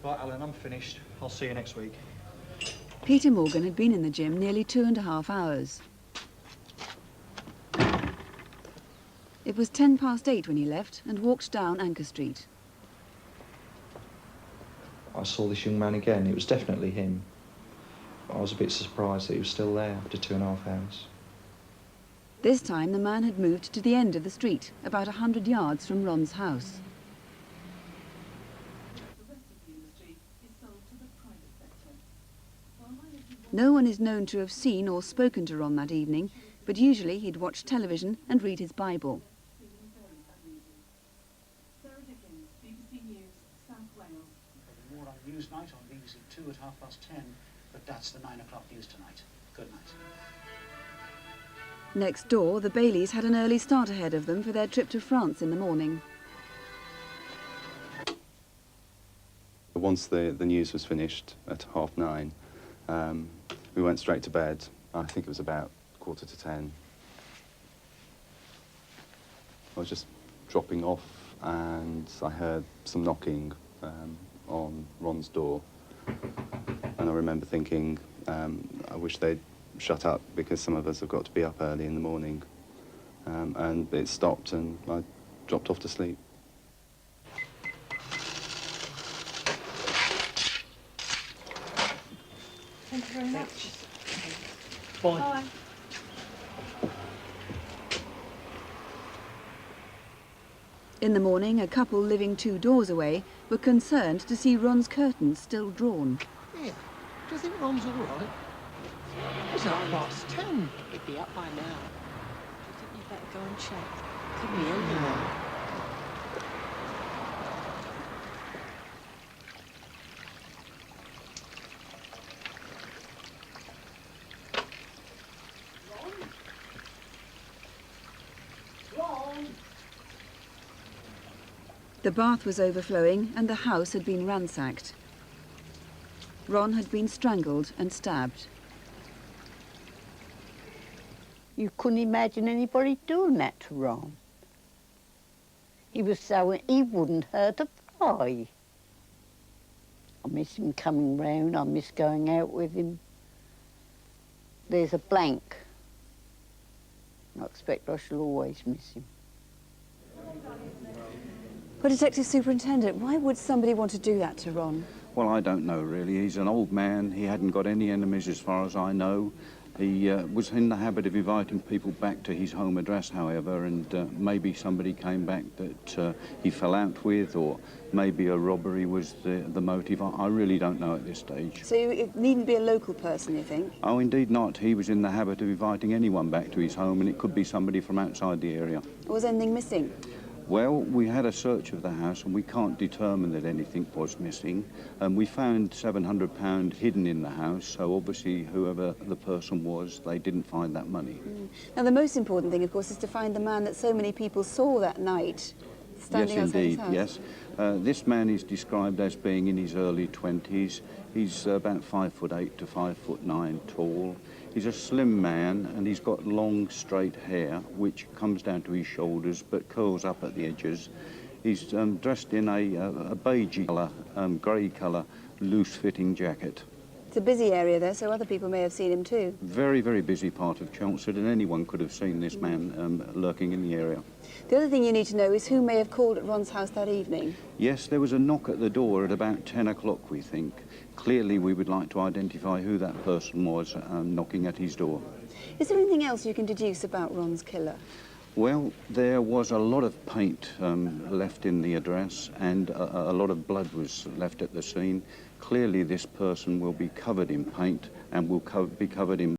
Right, Alan, I'm finished. I'll see you next week. Peter Morgan had been in the gym nearly 2.5 hours. It was 8:10 when he left and walked down Anchor Street. I saw this young man again. It was definitely him. I was a bit surprised that he was still there after 2.5 hours. This time the man had moved to the end of the street, about 100 yards from Ron's house. No one is known to have seen or spoken to Ron that evening, but usually he'd watch television and read his Bible. More on Newsnight on BBC 2 at 10:30, but that's the 9 o'clock news tonight. Good night. Next door, the Baileys had an early start ahead of them for their trip to France in the morning. Once the news was finished at 9:30, we went straight to bed. I think it was about 9:45. I was just dropping off and I heard some knocking on Ron's door. And I remember thinking, I wish they'd shut up because some of us have got to be up early in the morning. And it stopped and I dropped off to sleep. Thank you very much. Bye. Bye. In the morning, a couple living 2 doors away were concerned to see Ron's curtains still drawn. Yeah. Do you think Ron's all right? It's 10:30. He'd be up by now. Do you think you'd better go and check? Could be ill, you know. The bath was overflowing and the house had been ransacked. Ron had been strangled and stabbed. You couldn't imagine anybody doing that to Ron. He wouldn't hurt a fly. I miss him coming round, I miss going out with him. There's a blank. I expect I shall always miss him. But Detective Superintendent, why would somebody want to do that to Ron? Well, I don't know, really. He's an old man. He hadn't got any enemies as far as I know. He was in the habit of inviting people back to his home address, however, and maybe somebody came back that he fell out with, or maybe a robbery was the motive. I really don't know at this stage. So it needn't be a local person, you think? Oh, indeed not. He was in the habit of inviting anyone back to his home, and it could be somebody from outside the area. Was anything missing? Well, we had a search of the house and we can't determine that anything was missing. We found £700 hidden in the house, so obviously whoever the person was, they didn't find that money. Now, the most important thing, of course, is to find the man that so many people saw that night, standing outside his house. Yes, this man is described as being in his early 20s. He's about 5'8" to 5'9" tall. He's a slim man and he's got long, straight hair, which comes down to his shoulders but curls up at the edges. He's dressed in a beigey colour, grey colour, loose-fitting jacket. It's a busy area there, so other people may have seen him too. Very, very busy part of Chelmsford, and anyone could have seen this man lurking in the area. The other thing you need to know is who may have called at Ron's house that evening. Yes, there was a knock at the door at about 10 o'clock, we think. Clearly, we would like to identify who that person was knocking at his door. Is there anything else you can deduce about Ron's killer? Well, there was a lot of paint left in the address, and a lot of blood was left at the scene. Clearly, this person will be covered in paint and will be covered in